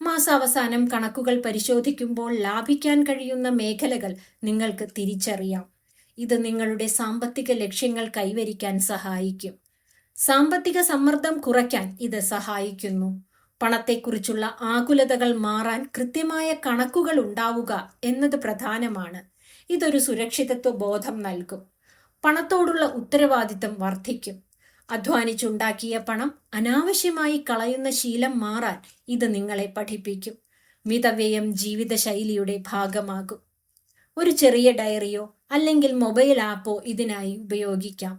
മാസാവസാനം കണക്കുകൾ പരിശോധിക്കുമ്പോൾ ലാഭിക്കാൻ കഴിയുന്ന മേഖലകൾ നിങ്ങൾക്ക് തിരിച്ചറിയാം. ഇത് നിങ്ങളുടെ സാമ്പത്തിക ലക്ഷ്യങ്ങൾ കൈവരിക്കാൻ സഹായിക്കും. സാമ്പത്തിക സമ്മർദ്ദം കുറയ്ക്കാൻ ഇത് സഹായിക്കുന്നു. പണത്തെക്കുറിച്ചുള്ള ആകുലതകൾ മാറാൻ കൃത്യമായ കണക്കുകൾ ഉണ്ടാവുക എന്നത് പ്രധാനമാണ്. ഇതൊരു സുരക്ഷിതത്വ ബോധം നൽകും. പണത്തോടുള്ള ഉത്തരവാദിത്തം വർദ്ധിക്കും. അധ്വാനിച്ചുണ്ടാക്കിയ പണം അനാവശ്യമായി കളയുന്ന ശീലം മാറാൻ ഇത് നിങ്ങളെ പഠിപ്പിക്കും. മിതവ്യയം ജീവിതശൈലിയുടെ ഭാഗമാകും. ഒരു ചെറിയ ഡയറിയോ അല്ലെങ്കിൽ മൊബൈൽ ആപ്പോ ഇതിനായി ഉപയോഗിക്കാം.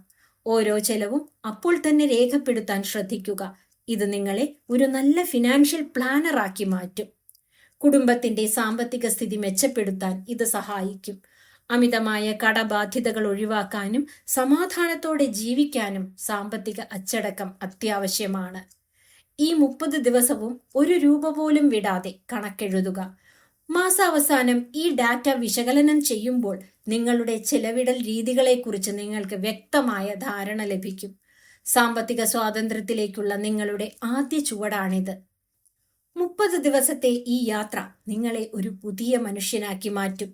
ഓരോ ചെലവും അപ്പോൾ തന്നെ രേഖപ്പെടുത്താൻ ശ്രദ്ധിക്കുക. ഇത് നിങ്ങളെ ഒരു നല്ല ഫിനാൻഷ്യൽ പ്ലാനറാക്കി മാറ്റും. കുടുംബത്തിന്റെ സാമ്പത്തിക സ്ഥിതി മെച്ചപ്പെടുത്താൻ ഇത് സഹായിക്കും. അമിതമായ കടബാധ്യതകൾ ഒഴിവാക്കാനും സമാധാനത്തോടെ ജീവിക്കാനും സാമ്പത്തിക അച്ചടക്കം അത്യാവശ്യമാണ്. ഈ 30 ദിവസവും ഒരു രൂപ പോലും വിടാതെ കണക്കെഴുതുക. മാസാവസാനം ഈ ഡാറ്റ വിശകലനം ചെയ്യുമ്പോൾ നിങ്ങളുടെ ചെലവിടൽ രീതികളെക്കുറിച്ച് നിങ്ങൾക്ക് വ്യക്തമായ ധാരണ ലഭിക്കും. സാമ്പത്തിക സ്വാതന്ത്ര്യത്തിലേക്കുള്ള നിങ്ങളുടെ ആദ്യ ചുവടാണിത്. 30 ദിവസത്തെ ഈ യാത്ര നിങ്ങളെ ഒരു പുതിയ മനുഷ്യനാക്കി മാറ്റും.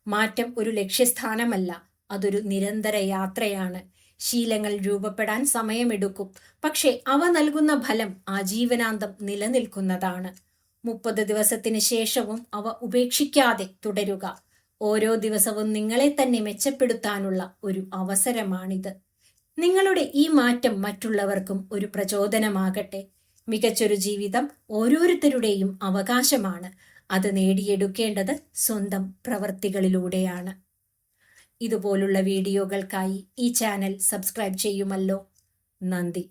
മാറ്റം ഒരു ലക്ഷ്യസ്ഥാനമല്ല, അതൊരു നിരന്തര യാത്രയാണ്. ശീലങ്ങൾ രൂപപ്പെടാൻ സമയമെടുക്കും, പക്ഷെ അവ നൽകുന്ന ഫലം ആജീവനാന്തം നിലനിൽക്കുന്നതാണ്. 30 ദിവസത്തിന് ശേഷവും അവ ഉപേക്ഷിക്കാതെ തുടരുക. ഓരോ ദിവസവും നിങ്ങളെ തന്നെ മെച്ചപ്പെടുത്താനുള്ള ഒരു അവസരമാണിത്. നിങ്ങളുടെ ഈ മാറ്റം മറ്റുള്ളവർക്കും ഒരു പ്രചോദനമാകട്ടെ. മികച്ചൊരു ജീവിതം ഓരോരുത്തരുടെയും അവകാശമാണ്. അത് നേടിയെടുക്കേണ്ടത് സ്വന്തം പ്രവൃത്തികളിലൂടെയാണ്. ഇതുപോലുള്ള വീഡിയോകൾക്കായി ഈ ചാനൽ സബ്സ്ക്രൈബ് ചെയ്യുമല്ലോ. നന്ദി.